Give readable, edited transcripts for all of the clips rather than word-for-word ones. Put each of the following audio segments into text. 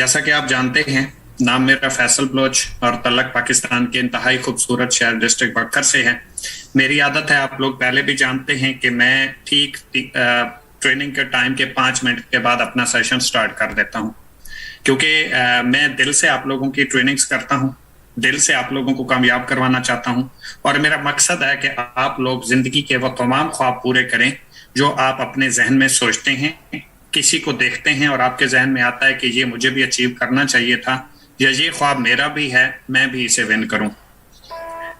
जैसा कि आप जानते हैं, नाम मेरा फैसल बलोच और तलक पाकिस्तान के इंतहाई खूबसूरत शहर डिस्ट्रिक्ट बक्कर से है। मेरी आदत है, आप लोग पहले भी जानते हैं कि मैं ठीक ट्रेनिंग के टाइम के 5 मिनट के बाद अपना सेशन स्टार्ट कर देता हूं, क्योंकि मैं दिल से आप लोगों की ट्रेनिंग्स करता हूं, दिल से आप लोगों को कामयाब करवाना चाहता हूं और मेरा मकसद है कि आप लोग जिंदगी के वो तमाम ख्वाब पूरे करें जो आप अपने जहन में सोचते हैं, किसी को देखते हैं और आपके जहन में आता है कि ये मुझे भी अचीव करना चाहिए था या ये ख्वाब मेरा भी है, मैं भी इसे विन करूं।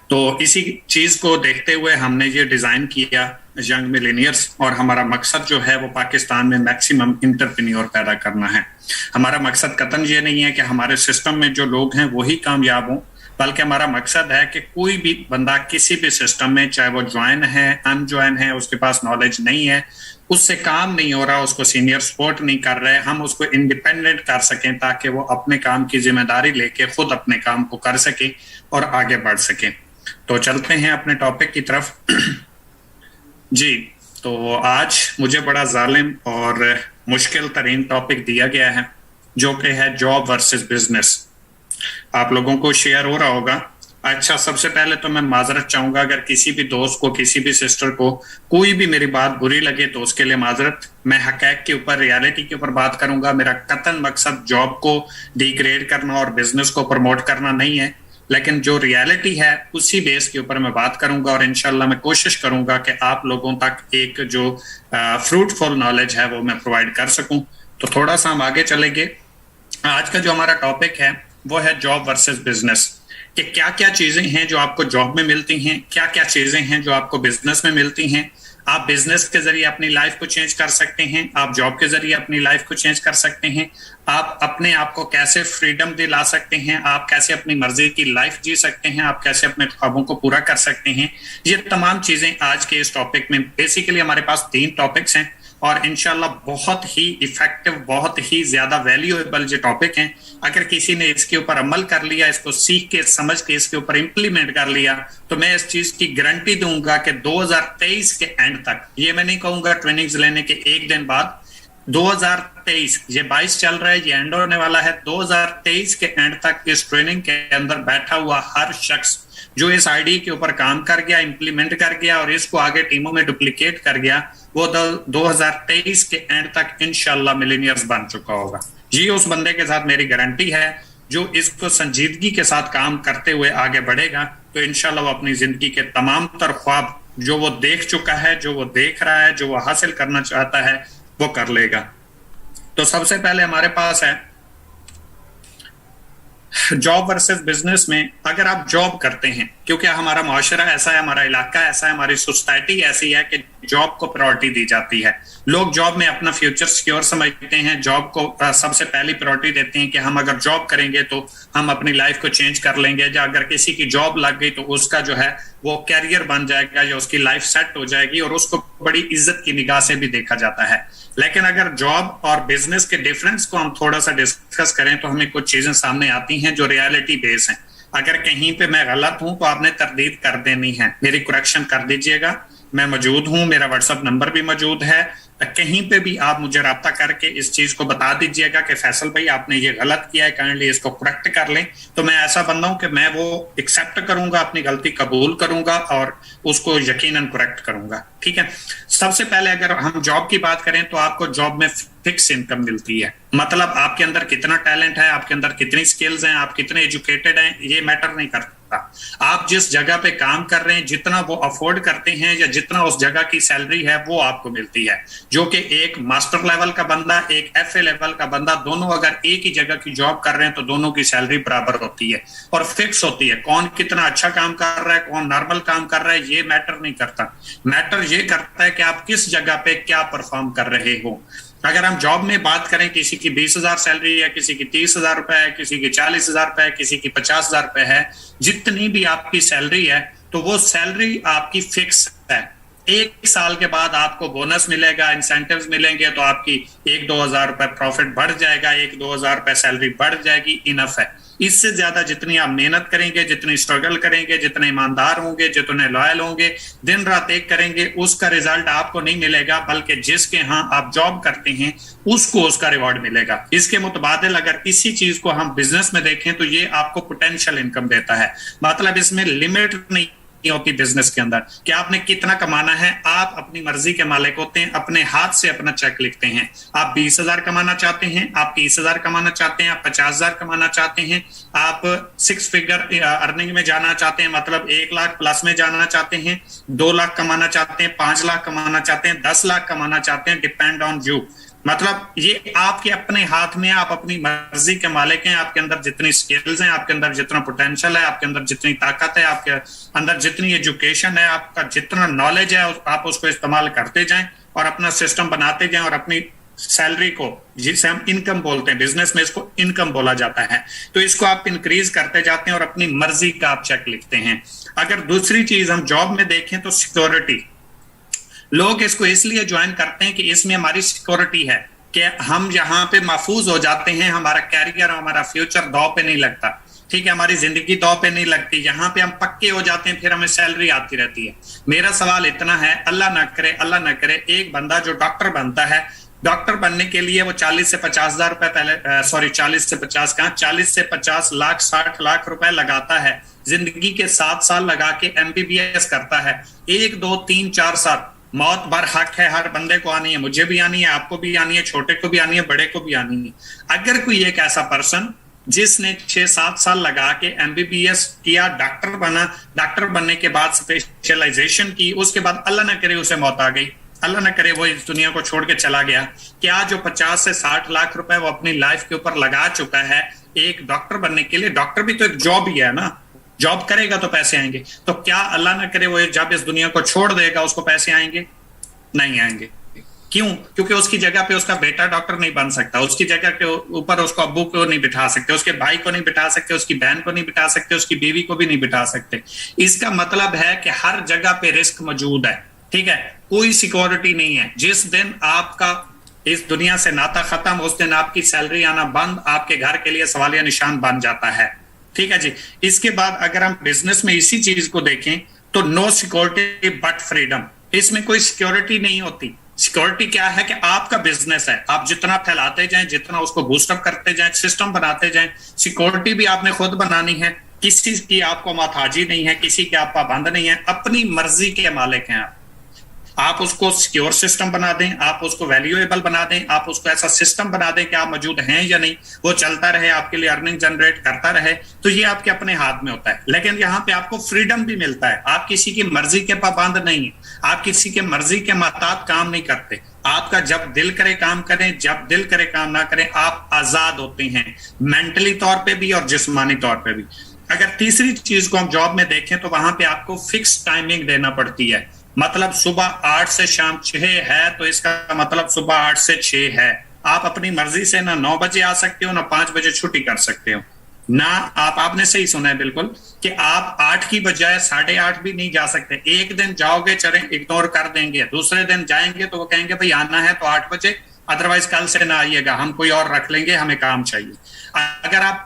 तो इसी चीज को देखते हुए हमने ये डिजाइन किया यंग मिलेनियर्स, और हमारा मकसद जो है वो पाकिस्तान में मैक्सिमम इंटरप्रेन्योर पैदा करना है। हमारा मकसद कतन ये नहीं है कि हमारे सिस्टम में जो लोग हैं वही कामयाब हों, बल्कि हमारा मकसद है कि कोई भी बंदा किसी भी सिस्टम में, चाहे वो ज्वाइन है, अनज्वाइन है, उसके पास नॉलेज नहीं है, उससे काम नहीं हो रहा, उसको सीनियर सपोर्ट नहीं कर रहे, हम उसको इंडिपेंडेंट कर सकें ताकि वो अपने काम की जिम्मेदारी लेके खुद अपने काम को कर सके और आगे बढ़ सके। तो चलते हैं अपने टॉपिक की तरफ। जी, तो आज मुझे बड़ा जालिम और मुश्किल तरीन टॉपिक दिया गया है, जो कि है जॉब वर्सेस बिजनेस। आप लोगों को शेयर हो रहा होगा। अच्छा, सबसे पहले तो मैं माजरत चाहूंगा, अगर किसी भी दोस्त को, किसी भी सिस्टर को कोई भी मेरी बात बुरी लगे तो उसके लिए माजरत। मैं हकैक के ऊपर, रियलिटी के ऊपर बात करूंगा। मेरा कतन मकसद जॉब को डिग्रेड करना और बिजनेस को प्रमोट करना नहीं है, लेकिन जो रियलिटी है उसी बेस के ऊपर मैं बात करूंगा और इंशाल्लाह मैं कोशिश करूंगा कि आप लोगों तक एक जो फ्रूटफुल नॉलेज है वो मैं प्रोवाइड कर सकूं। तो थोड़ा सा हम आगे चलेंगे। आज का जो हमारा टॉपिक है वो है जॉब वर्सेस बिजनेस, कि क्या क्या चीजें हैं जो आपको जॉब में मिलती हैं, क्या क्या चीजें हैं जो आपको बिजनेस में मिलती हैं। आप बिजनेस के जरिए अपनी लाइफ को चेंज कर सकते हैं, आप जॉब के जरिए अपनी लाइफ को चेंज कर सकते हैं, आप अपने आप को कैसे फ्रीडम दिला सकते हैं, आप कैसे अपनी मर्जी की लाइफ जी सकते हैं, आप कैसे अपने ख्वाबों को पूरा कर सकते हैं। ये तमाम चीजें आज के इस टॉपिक में, बेसिकली हमारे पास 3 टॉपिक्स हैं और इंशाल्लाह बहुत ही इफेक्टिव, बहुत ही ज्यादा वैल्यूएबल जो टॉपिक हैं। अगर किसी ने इसके ऊपर अमल कर लिया, इसको सीख के, समझ के इसके ऊपर इंप्लीमेंट कर लिया, तो मैं इस चीज की गारंटी दूंगा कि 2023 के एंड तक, ये मैं नहीं कहूंगा ट्रेनिंग्स लेने के एक दिन बाद, 2023, ये 22 चल रहा है, ये एंड होने वाला है, 2023 के एंड तक इस ट्रेनिंग के अंदर बैठा हुआ हर शख्स जो इस आईडी के ऊपर काम कर गया, इंप्लीमेंट कर गया और इसको आगे टीमों में डुप्लीकेट कर गया, वो 2023 के एंड तक इंशाल्लाह मिलेनियर्स बन चुका होगा। ये उस बंदे के साथ मेरी गारंटी है जो इसको संजीदगी के साथ काम करते हुए आगे बढ़ेगा, तो इंशाल्लाह वो अपनी जिंदगी के तमाम तर ख्वाब जो वो देख चुका है, जो वो देख रहा है, जो वो हासिल करना चाहता है, वो कर लेगा। तो सबसे पहले हमारे पास है जॉब वर्सेस बिजनेस में। अगर आप जॉब करते हैं, क्योंकि हमारा माशरा ऐसा है, हमारा इलाका ऐसा है, हमारी सोसाइटी ऐसी है कि जॉब को प्रायोरिटी दी जाती है। लोग जॉब में अपना फ्यूचर सिक्योर समझते हैं, जॉब को सबसे पहली प्रायोरिटी देते हैं कि हम अगर जॉब करेंगे तो हम अपनी लाइफ को चेंज कर लेंगे, या अगर किसी की जॉब लग गई तो उसका जो है वो कैरियर बन जाएगा या उसकी लाइफ सेट हो जाएगी और उसको बड़ी इज्जत की निगाह से भी देखा जाता है। लेकिन अगर जॉब और बिजनेस के डिफरेंस को हम थोड़ा सा डिस्कस करें तो हमें कुछ चीजें सामने आती हैं जो रियलिटी बेस हैं। अगर कहीं पे मैं गलत हूं तो आपने तरदीद कर देनी है, मेरी करेक्शन कर दीजिएगा। मैं मौजूद हूं, मेरा व्हाट्सएप नंबर भी मौजूद है, कहीं पे भी आप मुझे राब्ता करके इस चीज को बता दीजिएगा कि फैसल भाई आपने ये गलत किया है, काइंडली इसको करेक्ट कर लें। तो मैं ऐसा बंदा हूं कि मैं वो एक्सेप्ट करूंगा, अपनी गलती कबूल करूंगा और उसको यकीनन करेक्ट करूंगा। ठीक है, सबसे पहले अगर हम जॉब की बात करें तो आपको जॉब में फिक्स इनकम मिलती है। मतलब आपके अंदर कितना टैलेंट है, आपके अंदर कितनी स्किल्स हैं, आप कितने एजुकेटेड हैं, ये मैटर नहीं करता। आप जिस जगह पे काम कर रहे हैं, जितना वो अफोर्ड करते हैं या जितना उस जगह की सैलरी है वो आपको मिलती है। जो कि एक मास्टर लेवल का बंदा, एक एफए लेवल का बंदा, दोनों अगर एक ही जगह की जॉब कर रहे हैं तो दोनों की सैलरी बराबर होती है और फिक्स होती है। कौन कितना अच्छा काम कर रहा है, कौन नॉर्मल काम कर रहा है, ये मैटर नहीं करता। मैटर ये करता है कि आप किस जगह पे क्या परफॉर्म कर रहे हो। अगर हम जॉब में बात करें, किसी की 20,000 सैलरी है, किसी की 30,000 रुपए है, किसी की 40,000 रुपए है, किसी की 50,000 रुपए है, जितनी भी आपकी सैलरी है तो वो सैलरी आपकी फिक्स है। 1 साल के बाद आपको बोनस मिलेगा, इंसेंटिव्स मिलेंगे, तो आपकी 1-2 हजार रुपए प्रॉफिट बढ़ जाएगा, 1-2 हजार रुपए सैलरी बढ़ जाएगी, इनफ है। इससे ज्यादा जितनी आप मेहनत करेंगे, जितनी स्ट्रगल करेंगे, जितने ईमानदार होंगे, जितने लॉयल होंगे, दिन रात एक करेंगे, उसका रिजल्ट आपको नहीं मिलेगा, बल्कि जिसके यहाँ आप जॉब करते हैं उसको उसका रिवॉर्ड मिलेगा। इसके मुतबादिल अगर इसी चीज को हम बिजनेस में देखें तो ये आपको पोटेंशियल इनकम देता है। मतलब इसमें लिमिट नहीं होती बिजनेस के अंदर कि आपने कितना कमाना है। आप अपनी मर्जी के मालिक होते हैं, अपने हाथ से अपना चेक लिखते हैं। आप 20,000 कमाना चाहते हैं, आप 30,000 कमाना चाहते हैं, आप 50,000 कमाना चाहते हैं, आप 6 फिगर अर्निंग में जाना चाहते हैं, मतलब 1 लाख प्लस में जाना चाहते हैं, 2 लाख कमाना चाहते हैं, 5 लाख कमाना चाहते हैं, 10 लाख कमाना चाहते हैं, डिपेंड ऑन यू। मतलब ये आपके अपने हाथ में, आप अपनी मर्जी के मालिक हैं। आपके अंदर जितनी स्किल्स हैं, आपके अंदर जितना पोटेंशियल है, आपके अंदर जितनी ताकत है, आपके अंदर जितनी एजुकेशन है, आपका जितना नॉलेज है, आप उसको इस्तेमाल करते जाएं और अपना सिस्टम बनाते जाएं और अपनी सैलरी को, जिसे हम इनकम बोलते हैं बिजनेस में, इसको इनकम बोला जाता है, तो इसको आप इंक्रीज करते जाते हैं और अपनी मर्जी का आप चेक लिखते हैं। अगर दूसरी चीज हम जॉब में देखें तो सिक्योरिटी, लोग इसको इसलिए ज्वाइन करते हैं कि इसमें हमारी सिक्योरिटी है कि हम यहाँ पे महफूज हो जाते हैं, हमारा कैरियर, हमारा फ्यूचर दांव पे नहीं लगता, ठीक है, हमारी जिंदगी दांव पे नहीं लगती, यहाँ पे हम पक्के हो जाते हैं, फिर हमें सैलरी आती रहती है। मेरा सवाल इतना है, अल्लाह ना करे, अल्लाह ना करे, एक बंदा जो डॉक्टर बनता है, डॉक्टर बनने के लिए वो 40 से 50,000 रुपए पहले, सॉरी 40 से 50 कहां, 40 से 50 लाख 60 लाख रुपए लगाता है, जिंदगी के 7 साल लगा के MBBS करता है, 1 2 3 4 साल, मौत बर हक है, हर बंदे को आनी है, मुझे भी आनी है, आपको भी आनी है, छोटे को भी आनी है, बड़े को भी आनी है। अगर कोई एक ऐसा पर्सन जिसने 6-7 साल लगा के MBBS किया, डॉक्टर बना, डॉक्टर बनने के बाद स्पेशलाइजेशन की, उसके बाद अल्लाह ना करे उसे मौत आ गई, अल्लाह ना करे वो इस दुनिया को छोड़ के चला गया, क्या जो 50 से 60 लाख रुपए वो अपनी लाइफ के ऊपर लगा चुका है एक डॉक्टर बनने के लिए, डॉक्टर भी तो एक जॉब ही है ना, जॉब करेगा तो पैसे आएंगे, तो क्या अल्लाह ना करे वो जब इस दुनिया को छोड़ देगा उसको पैसे आएंगे? नहीं आएंगे। क्यों? क्योंकि उसकी जगह पे उसका बेटा डॉक्टर नहीं बन सकता, उसकी जगह के ऊपर उसको अब्बू को नहीं बिठा सकते, उसके भाई को नहीं बिठा सकते, उसकी बहन को नहीं बिठा सकते, उसकी बीवी को भी नहीं बिठा सकते। इसका मतलब है कि हर जगह पे रिस्क मौजूद है, ठीक है, कोई सिक्योरिटी नहीं है। जिस दिन आपका इस दुनिया से नाता खत्म, उस दिन आपकी सैलरी आना बंद, आपके घर के लिए सवालिया निशान बन जाता है, ठीक है जी। इसके बाद अगर हम बिजनेस में इसी चीज को देखें तो नो सिक्योरिटी बट फ्रीडम, इसमें कोई सिक्योरिटी नहीं होती। सिक्योरिटी क्या है कि आपका बिजनेस है, आप जितना फैलाते जाएं, जितना उसको बूस्टअप करते जाएं, सिस्टम बनाते जाएं, सिक्योरिटी भी आपने खुद बनानी है, किसी की आपको माथाजी नहीं है, किसी के आप पाबंद नहीं है, अपनी मर्जी के मालिक हैं आप उसको सिक्योर सिस्टम बना दें, आप उसको वैल्यूएबल बना दें, आप उसको ऐसा सिस्टम बना दें कि आप मौजूद हैं या नहीं, वो चलता रहे, आपके लिए अर्निंग जनरेट करता रहे, तो ये आपके अपने हाथ में होता है। लेकिन यहाँ पे आपको फ्रीडम भी मिलता है, आप किसी की मर्जी के पाबंद नहीं है, आप किसी के मर्जी के महतात काम नहीं करते, आपका जब दिल करे काम करें, जब दिल करे काम ना करें, आप आजाद होते हैं मेंटली तौर पे भी और जिस्मानी तौर पे भी। अगर तीसरी चीज को हम जॉब में देखें तो वहां पे आपको फिक्स टाइमिंग देना पड़ती है, मतलब सुबह 8 से शाम 6 है तो इसका मतलब सुबह 8 से 6 है। आप अपनी मर्जी से ना 9 बजे आ सकते हो, ना 5 बजे छुट्टी कर सकते हो, ना आपने सही सुना है बिल्कुल कि आप 8 की बजाय 8:30 भी नहीं जा सकते। एक दिन जाओगे, चले इग्नोर कर देंगे, दूसरे दिन जाएंगे तो वो कहेंगे भाई आना है तो 8 बजे, अदरवाइज कल से ना आइएगा, हम कोई और रख लेंगे, हमें काम चाहिए। अगर आप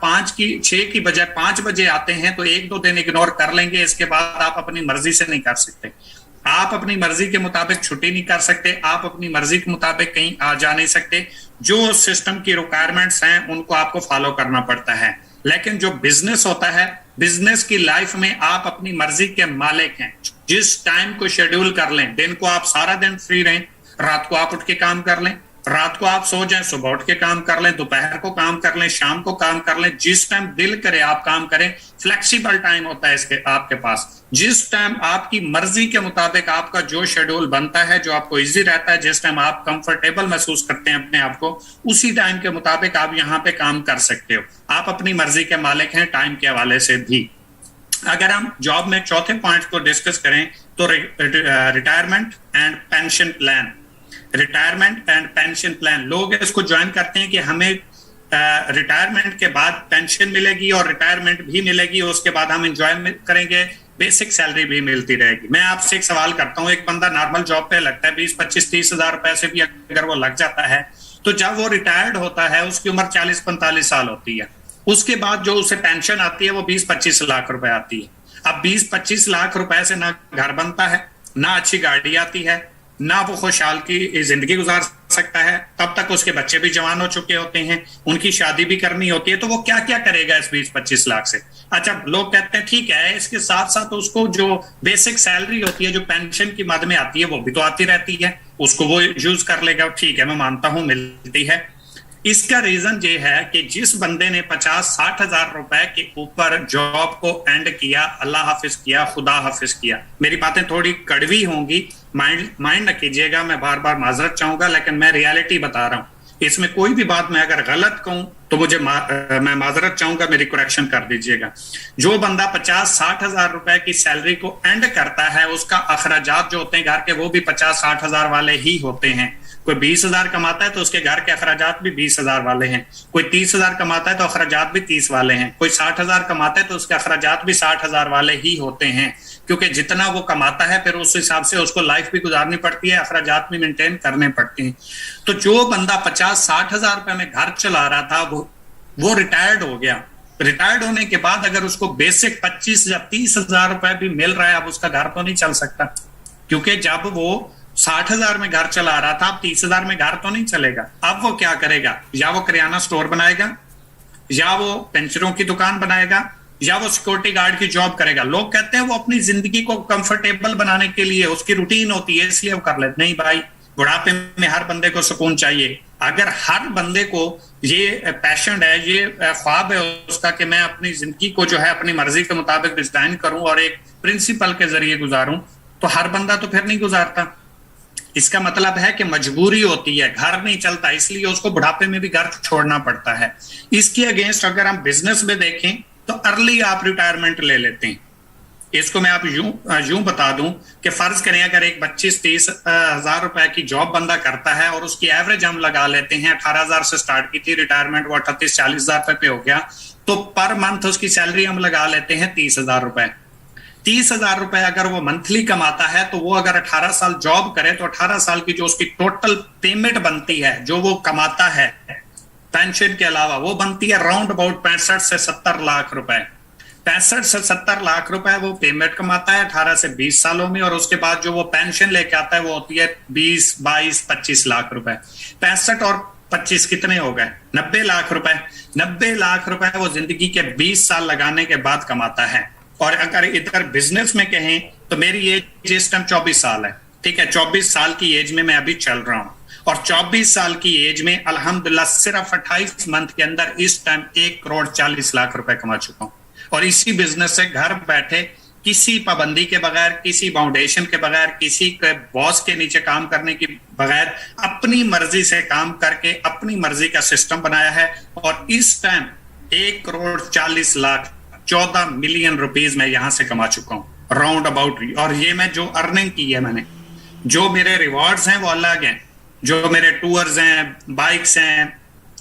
6 की बजाय 5 बजे आते हैं तो 1-2 दिन इग्नोर कर लेंगे, इसके बाद आप अपनी मर्जी से नहीं कर सकते, आप अपनी मर्जी के मुताबिक छुट्टी नहीं कर सकते, आप अपनी मर्जी के मुताबिक कहीं आ जा नहीं सकते। जो सिस्टम की रिक्वायरमेंट्स हैं उनको आपको फॉलो करना पड़ता है। लेकिन जो बिजनेस होता है, बिजनेस की लाइफ में आप अपनी मर्जी के मालिक हैं, जिस टाइम को शेड्यूल कर लें, दिन को आप सारा दिन फ्री रहें, रात को आप उठ के काम कर लें, रात को आप सो जाएं, सुबह उठ के काम कर लें, दोपहर को काम कर लें, शाम को काम कर लें, जिस टाइम दिल करे आप काम करें। फ्लेक्सिबल टाइम होता है इसके आपके पास, जिस टाइम आपकी मर्जी के मुताबिक आपका जो शेड्यूल बनता है, जो आपको इजी रहता है, जिस टाइम आप कंफर्टेबल महसूस करते हैं अपने आप को, उसी टाइम के मुताबिक आप यहाँ पे काम कर सकते हो। आप अपनी मर्जी के मालिक हैं टाइम के हवाले से भी। अगर हम जॉब में चौथे पॉइंट को डिस्कस करें तो retirement and pension plan, retirement and pension plan, लोग इसको ज्वाइन करते हैं कि हमें रिटायरमेंट के बाद पेंशन मिलेगी और रिटायरमेंट भी मिलेगी, उसके बाद हम एंजॉय करेंगे, बेसिक सैलरी भी मिलती रहेगी। मैं आपसे एक सवाल करता हूं, एक बंदा नॉर्मल जॉब पे लगता है 20-25-30 हजार रुपए से भी अगर वो लग जाता है, तो जब वो रिटायर्ड होता है उसकी उम्र 40-45 साल होती है, उसके बाद जो उसे पेंशन आती है वो 20-25 लाख रुपए आती है। अब 20-25 लाख रुपए से ना घर बनता है, ना अच्छी गाड़ी आती है, ना वो खुशहाल की जिंदगी गुजार सकता है, तब तक उसके बच्चे भी जवान हो चुके होते हैं, उनकी शादी भी करनी होती है, तो वो क्या क्या करेगा इस 20-25 लाख से। अच्छा, लोग कहते हैं ठीक है, इसके साथ साथ उसको जो बेसिक सैलरी होती है जो पेंशन की मद में आती है वो भी तो आती रहती है, उसको वो यूज कर लेगा, ठीक है मैं मानता हूं मिलती है। इसका रीजन ये है कि जिस बंदे ने 50-60 हजार रुपए के ऊपर जॉब को एंड किया, अल्लाह हाफिज किया, खुदा हाफिज किया, मेरी बातें थोड़ी कड़वी होंगी, माइंड न कीजिएगा, मैं बार बार माजरत चाहूंगा, लेकिन मैं रियलिटी बता रहा हूं। इसमें कोई भी बात मैं अगर गलत कहूं तो मुझे मैं माजरत चाहूंगा, मेरी करेक्शन कर दीजिएगा। जो बंदा 50-60 हजार रुपए की सैलरी को एंड करता है, उसका अखराजात जो होते हैं घर के वो भी 50-60 हजार वाले ही होते हैं। कोई 20 हजार कमाता है तो उसके घर के अखराजात भी 20 हजार वाले हैं, कोई 30 हजार कमाता है तो अखराजात भी 30 वाले हैं, कोई 60 हजार कमाता है तो उसके अखराजात भी 60 हजार वाले ही होते हैं, क्योंकि जितना वो कमाता है फिर उस हिसाब से उसको लाइफ भी गुजारनी पड़ती है, अखराजात भी मेंटेन करने पड़ते हैं। तो जो बंदा 50-60 हजार रुपए में घर चला रहा था वो रिटायर्ड हो गया। रिटायर्ड होने के बाद अगर उसको बेसिक 25 या 30 हजार रुपए भी मिल रहा है, अब उसका घर तो नहीं चल सकता, क्योंकि जब वो 60 हजार में घर चला रहा था, अब 30 हजार में घर तो नहीं चलेगा। अब वो क्या करेगा, या वो किराना स्टोर बनाएगा, या वो पेंशनों की दुकान बनाएगा, या वो सिक्योरिटी गार्ड की जॉब करेगा। लोग कहते हैं वो अपनी जिंदगी को कंफर्टेबल बनाने के लिए, उसकी रूटीन होती है इसलिए वो कर लेते। नहीं भाई, बुढ़ापे में हर बंदे को सुकून चाहिए। अगर हर बंदे को ये पैशन है, ये ख्वाब है उसका कि मैं अपनी जिंदगी को जो है अपनी मर्जी के मुताबिक डिजाइन करूं और एक प्रिंसिपल के जरिए गुजारूं, तो हर बंदा तो फिर नहीं गुजारता। इसका मतलब है कि मजबूरी होती है, घर नहीं चलता, इसलिए उसको बुढ़ापे में भी घर छोड़ना पड़ता है। इसके अगेंस्ट अगर हम बिजनेस में देखें तो अर्ली आप रिटायरमेंट ले लेते हैं। इसको मैं आप यूं बता दूं कि फर्ज करें अगर एक 25-30 हजार रुपए की जॉब बंदा करता है और उसकी एवरेज हम लगा लेते हैं 18 हजार से स्टार्ट की थी रिटायरमेंट, वो 38-40 हजार रुपए पे हो गया, तो पर मंथ उसकी सैलरी हम लगा लेते हैं 30 हजार रुपए। 30 हजार रुपए अगर वो मंथली कमाता है तो वो अगर 18 साल जॉब करे तो 18 साल की जो उसकी टोटल पेमेंट बनती है, जो वो कमाता है पेंशन के अलावा, वो बनती है राउंड अबाउट 65 से 70 लाख रुपए। 65 से 70 लाख रुपए वो पेमेंट कमाता है 18 से 20 सालों में, और उसके बाद जो वो पेंशन लेके आता है वो होती है 20, 22, 25 लाख रुपए। 65 और 25 कितने हो गए? 90 लाख रुपए। 90 लाख रुपए वो जिंदगी के 20 साल लगाने के बाद कमाता है। और अगर इधर बिजनेस में कहें तो मेरी एज इस टाइम 24 साल है, ठीक है, 24 साल की एज में मैं अभी चल रहा हूं, और 24 साल की एज में अल्हम्दुलिल्लाह सिर्फ 28 मंथ के अंदर इस टाइम 1 करोड़ 40 लाख रुपए कमा चुका हूं। और इसी बिजनेस से घर बैठे, किसी पाबंदी के बगैर, किसी फाउंडेशन के बगैर, किसी के बॉस के नीचे काम करने के बगैर, अपनी मर्जी से काम करके अपनी मर्जी का सिस्टम बनाया है। और इस time 1 crore 40 lakh 14 million rupees मैं यहां से कमा चुका हूं राउंड अबाउट। और ये मैं जो अर्निंग की है मैंने, जो मेरे रिवॉर्ड्स हैं वो अलग हैं, जो मेरे टूर्स हैं, बाइक्स हैं,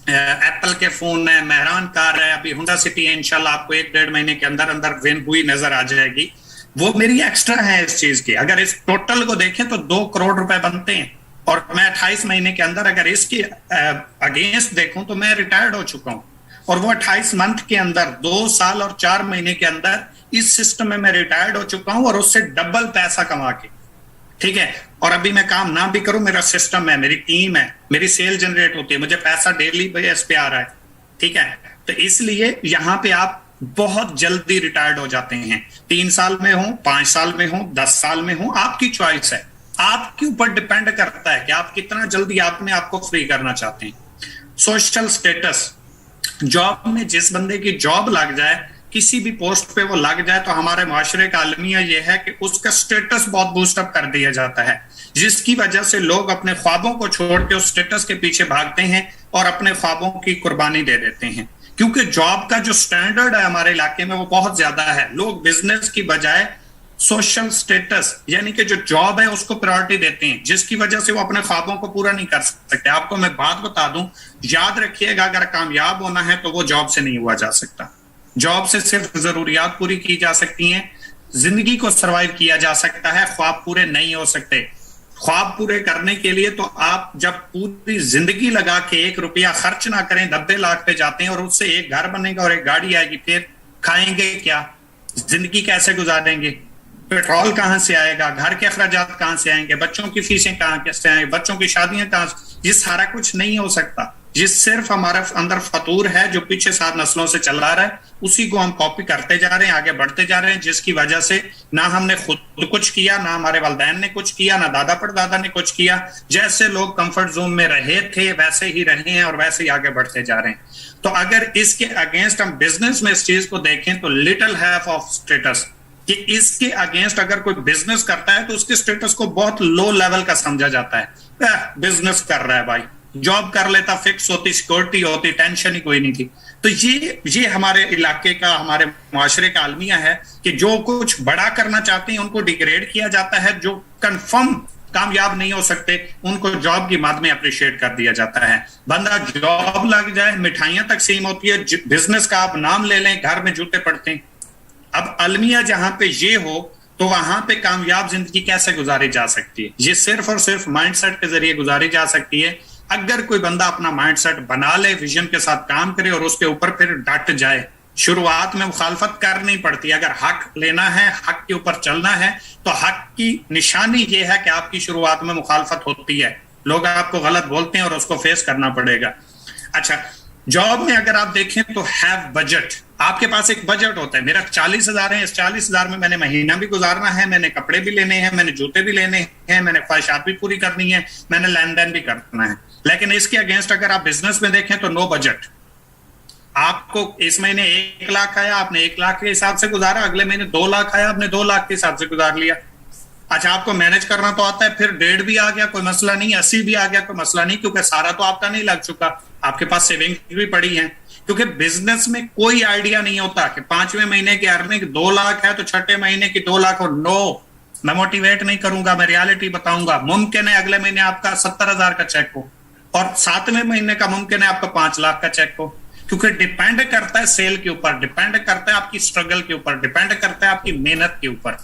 एप्पल के फोन है, मेहरान कार है, अभी हुंडा सिटी है, इंशाल्लाह आपको 1-1.5 महीने के अंदर अंदर विन हुई नजर आ जाएगी, वो मेरी एक्स्ट्रा है इस चीज की। अगर इस टोटल को देखें तो 2 करोड़ रुपए बनते हैं, और मैं 28 महीने के अंदर अगर इसके अगेंस्ट देखूं तो मैं रिटायर्ड हो चुका हूं, और वो 28 मंथ के अंदर 2 साल और 4 महीने के अंदर इस सिस्टम में मैं रिटायर्ड हो चुका हूं, और उससे डबल पैसा कमा के, ठीक है। और अभी मैं काम ना भी करूं, मेरा सिस्टम है, मेरी टीम है, मेरी सेल जनरेट होती है, मुझे पैसा डेली बेस पे आ रहा है, ठीक है। तो इसलिए यहां पे आप बहुत जल्दी रिटायर्ड हो जाते हैं। 3 साल में हो, 5 साल में हो, 10 साल में हो, आपकी चॉइस है, आपके ऊपर डिपेंड करता है कि आप कितना जल्दी अपने आप को फ्री करना चाहते हैं। सोशल स्टेटस, जॉब में जिस बंदे की जॉब लग जाए, किसी भी पोस्ट पे वो लग जाए, तो हमारे माशरे का अलमिया यह है कि उसका स्टेटस बहुत बूस्टअप कर दिया जाता है, जिसकी वजह से लोग अपने ख्वाबों को छोड़ के उस स्टेटस के पीछे भागते हैं और अपने ख्वाबों की कुर्बानी दे देते हैं। क्योंकि जॉब का जो स्टैंडर्ड है हमारे इलाके में वो बहुत ज्यादा है। लोग बिजनेस की बजाय सोशल स्टेटस यानी कि जो जॉब है उसको प्रायोरिटी देते हैं, जिसकी वजह से वो अपने ख्वाबों को पूरा नहीं कर सकते। आपको मैं बात बता दूं, याद रखिएगा, अगर कामयाब होना है तो वो जॉब से नहीं हुआ जा सकता। जॉब से सिर्फ जरूरियात पूरी की जा सकती हैं, जिंदगी को सरवाइव किया जा सकता है, ख्वाब पूरे नहीं हो सकते। ख्वाब पूरे करने के लिए तो आप जब पूरी जिंदगी लगा के 1 रुपया खर्च ना करें, 90 लाख पे जाते हैं और उससे एक घर बनेगा और एक गाड़ी आएगी, फिर खाएंगे क्या? जिंदगी कैसे गुजारेंगे? पेट्रोल कहां से आएगा? घर के अखराजात कहां से आएंगे? बच्चों की फीसें कहां से आएंगी? बच्चों की शादियां कहां से? ये सारा कुछ नहीं हो सकता। ये सिर्फ हमारा अंदर फतूर है जो पीछे 7 नस्लों से चला रहा है, उसी को हम कॉपी करते जा रहे हैं, आगे बढ़ते जा रहे हैं, जिसकी वजह से ना हमने खुद कुछ किया, ना हमारे वालिदैन ने कुछ किया, ना दादा परदादा ने कुछ किया। जैसे लोग कंफर्ट जोन में रहे थे वैसे ही रहे हैं और वैसे ही आगे बढ़ते जा रहे हैं। तो अगर इसके अगेंस्ट हम बिजनेस में इस चीज को देखें तो लिटिल हैव ऑफ स्टेटस, कि इसके अगेंस्ट अगर कोई बिजनेस करता है तो उसके स्टेटस को बहुत लो लेवल का समझा जाता है। बिजनेस कर रहा है भाई, जॉब कर लेता, फिक्स होती, सिक्योरिटी होती, टेंशन ही कोई नहीं थी। तो ये हमारे इलाके का, हमारे मुआशरे का अलमिया है कि जो कुछ बड़ा करना चाहते हैं उनको डिग्रेड किया जाता है, जो कंफर्म कामयाब नहीं हो सकते उनको जॉब की मद में अप्रिशिएट कर दिया जाता है। बंदा जॉब लग जाए, मिठाइयां तकसीम होती है, बिजनेस का आप नाम ले लें, घर में जूते पड़ते हैं। अब अलमिया जहां पे ये हो तो वहां पे कामयाब जिंदगी कैसे गुजारी जा सकती है? ये सिर्फ और सिर्फ माइंडसेट के जरिए गुजारी जा सकती है। अगर कोई बंदा अपना माइंडसेट बना ले, विजन के साथ काम करे और उसके ऊपर फिर डट जाए। शुरुआत में मुखालफत करनी पड़ती है। अगर हक लेना है, हक के ऊपर चलना है, तो हक की निशानी ये है कि आपकी शुरुआत में मुखालफत होती है, लोग आपको गलत बोलते हैं और उसको फेस करना पड़ेगा। अच्छा, जॉब में अगर आप देखें तो हैव बजट, आपके पास एक बजट होता है। मेरा 40,000 है, इस 40,000 में मैंने महीना भी गुजारना है, मैंने कपड़े भी लेने हैं, मैंने जूते भी लेने हैं, मैंने ख्वाहिशात भी पूरी करनी है, मैंने लेन देन भी करना है। लेकिन इसके अगेंस्ट अगर आप बिजनेस में देखें तो नो बजट। आपको इस महीने 1 लाख आया, आपने 1 लाख के हिसाब से गुजारा, अगले महीने 2 लाख आया, आपने 2 लाख के हिसाब से गुजार लिया। अच्छा, आपको मैनेज करना तो आता है, फिर 1.5 भी आ गया कोई मसला नहीं, 80 भी आ गया कोई मसला नहीं, क्योंकि सारा तो आपका नहीं लग चुका, आपके पास सेविंग्स भी पड़ी है। क्योंकि बिजनेस में कोई आइडिया नहीं होता कि 5वें महीने की अर्निंग 2 लाख है तो 6ठे महीने की 2 लाख हो। नो, मैं मोटिवेट नहीं करूंगा, मैं रियलिटी बताऊंगा। मुमकिन है अगले महीने आपका 70,000 का चेक हो और 7वें महीने का मुमकिन है आपका 5 लाख का चेक हो, क्योंकि डिपेंड करता है सेल के ऊपर, डिपेंड करता है आपकी स्ट्रगल के ऊपर, डिपेंड करता है आपकी मेहनत के ऊपर।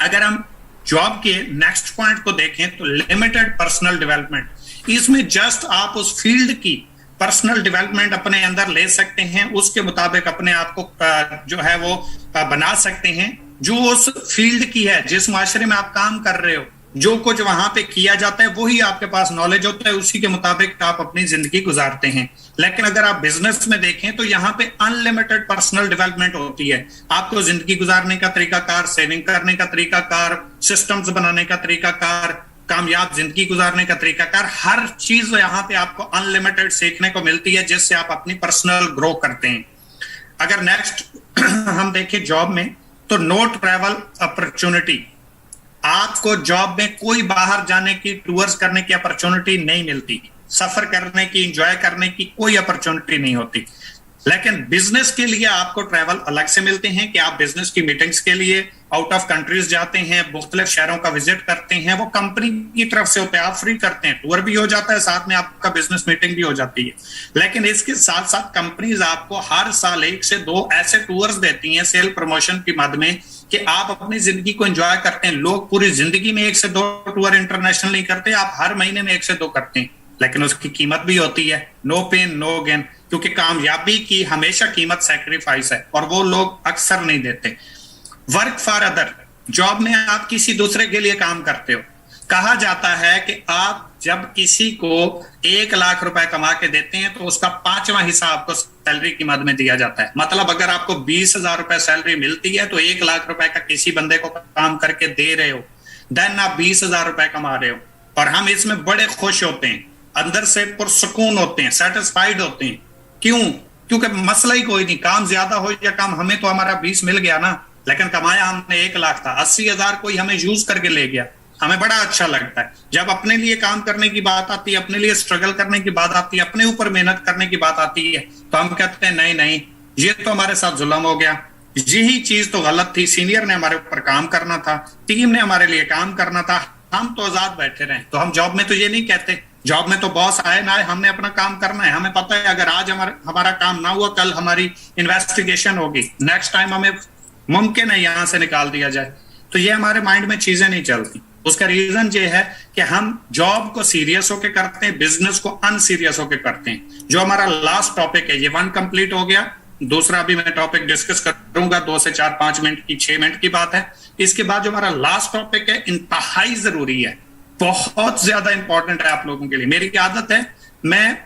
अगर हम जॉब के नेक्स्ट पॉइंट को देखें तो लिमिटेड पर्सनल डेवलपमेंट, इसमें जस्ट आप उस फील्ड की पर्सनल डेवलपमेंट अपने अंदर ले सकते हैं, उसके मुताबिक अपने आप को जो है वो बना सकते हैं, जो उस फील्ड की है, जिस माशरे में आप काम कर रहे हो, जो कुछ वहां पे किया जाता है वही आपके पास नॉलेज होता है, उसी के मुताबिक आप अपनी जिंदगी गुजारते हैं। लेकिन अगर आप बिजनेस में देखें तो यहाँ पे अनलिमिटेड पर्सनल डेवलपमेंट होती है। आपको जिंदगी गुजारने का तरीकाकार, सेविंग करने का तरीकाकार, सिस्टम्स बनाने का तरीकाकार, कामयाब जिंदगी गुजारने का तरीकाकार, हर चीज यहाँ पे आपको अनलिमिटेड सीखने को मिलती है, जिससे आप अपनी पर्सनल ग्रो करते हैं। अगर नेक्स्ट हम देखें जॉब में तो नो ट्रैवल अपॉर्चुनिटी, आपको जॉब में कोई बाहर जाने की, टूर्स करने की अपॉर्चुनिटी नहीं मिलती, सफर करने की, एंजॉय करने की कोई अपॉर्चुनिटी नहीं होती। लेकिन बिजनेस के लिए आपको ट्रैवल अलग से मिलते हैं कि आप बिजनेस की मीटिंग्स के लिए आउट ऑफ कंट्रीज जाते हैं, मुख्तलिफ शहरों का विजिट करते हैं, वो कंपनी की तरफ से होते हैं, आप फ्री करते हैं, टूर भी हो जाता है, साथ में आपका बिजनेस मीटिंग भी हो जाती है। लेकिन इसके साथ साथ कंपनीज आपको हर साल 1 से 2 ऐसे टूर्स देती हैं सेल प्रमोशन की मद में कि आप अपनी जिंदगी को एंजॉय करते हैं। लोग पूरी जिंदगी में 1 से 2 टूर इंटरनेशनल नहीं करते, आप हर महीने में 1 से 2 करते हैं, लेकिन उसकी कीमत भी होती है। नो पेन नो गेन, क्योंकि कामयाबी की हमेशा कीमत सैक्रिफाइस है और वो लोग अक्सर नहीं देते। वर्क फॉर अदर, जॉब में आप किसी दूसरे के लिए काम करते हो। कहा जाता है कि आप जब किसी को 1 लाख रुपए कमा के देते हैं तो उसका 5वां हिस्सा आपको सैलरी की मद में दिया जाता है। मतलब अगर आपको 20,000 रुपए सैलरी मिलती है तो 1 लाख रुपए का किसी बंदे को काम करके दे रहे हो, देन आप 20,000 रुपए कमा रहे हो। और हम इसमें बड़े खुश होते हैं, अंदर से पुरसुकून होते हैं, सेटिस्फाइड होते हैं। क्यों? क्योंकि मसला ही कोई नहीं, काम ज्यादा हो या कम, हमें तो हमारा 20 मिल गया ना, लेकिन कमाया हमने 1 लाख था, 80,000 कोई हमें यूज करके ले गया, हमें बड़ा अच्छा लगता है। जब अपने लिए काम करने की बात आती है, अपने लिए स्ट्रगल करने की बात आती है, अपने ऊपर मेहनत करने की बात आती है, तो हम कहते हैं नहीं नहीं, ये तो हमारे साथ जुल्म हो गया, यही चीज तो गलत थी, सीनियर ने हमारे ऊपर काम करना था, टीम ने हमारे लिए काम करना था, हम तो आजाद बैठे रहे। तो हम जॉब में तो ये नहीं कहते, जॉब में तो बॉस आए ना आए, हमने अपना काम करना है। हमें पता है अगर आज हमारा काम ना हुआ, कल हमारी इन्वेस्टिगेशन होगी, नेक्स्ट टाइम हमें मुमकिन है यहां से निकाल दिया जाए। तो ये हमारे माइंड में चीजें नहीं चलती। उसका रीजन ये है कि हम जॉब को सीरियस होके करते हैं, बिजनेस को अनसीरियस होके करते हैं। जो हमारा लास्ट टॉपिक है, ये 1 कंप्लीट हो गया, दूसरा भी मैं टॉपिक डिस्कस करूंगा, 2 से 4 5 मिनट की 6 मिनट की बात है। इसके बाद जो हमारा लास्ट टॉपिक है इंतहाई जरूरी है, बहुत ज्यादा इंपॉर्टेंट है आप लोगों के लिए। मेरी आदत है, मैं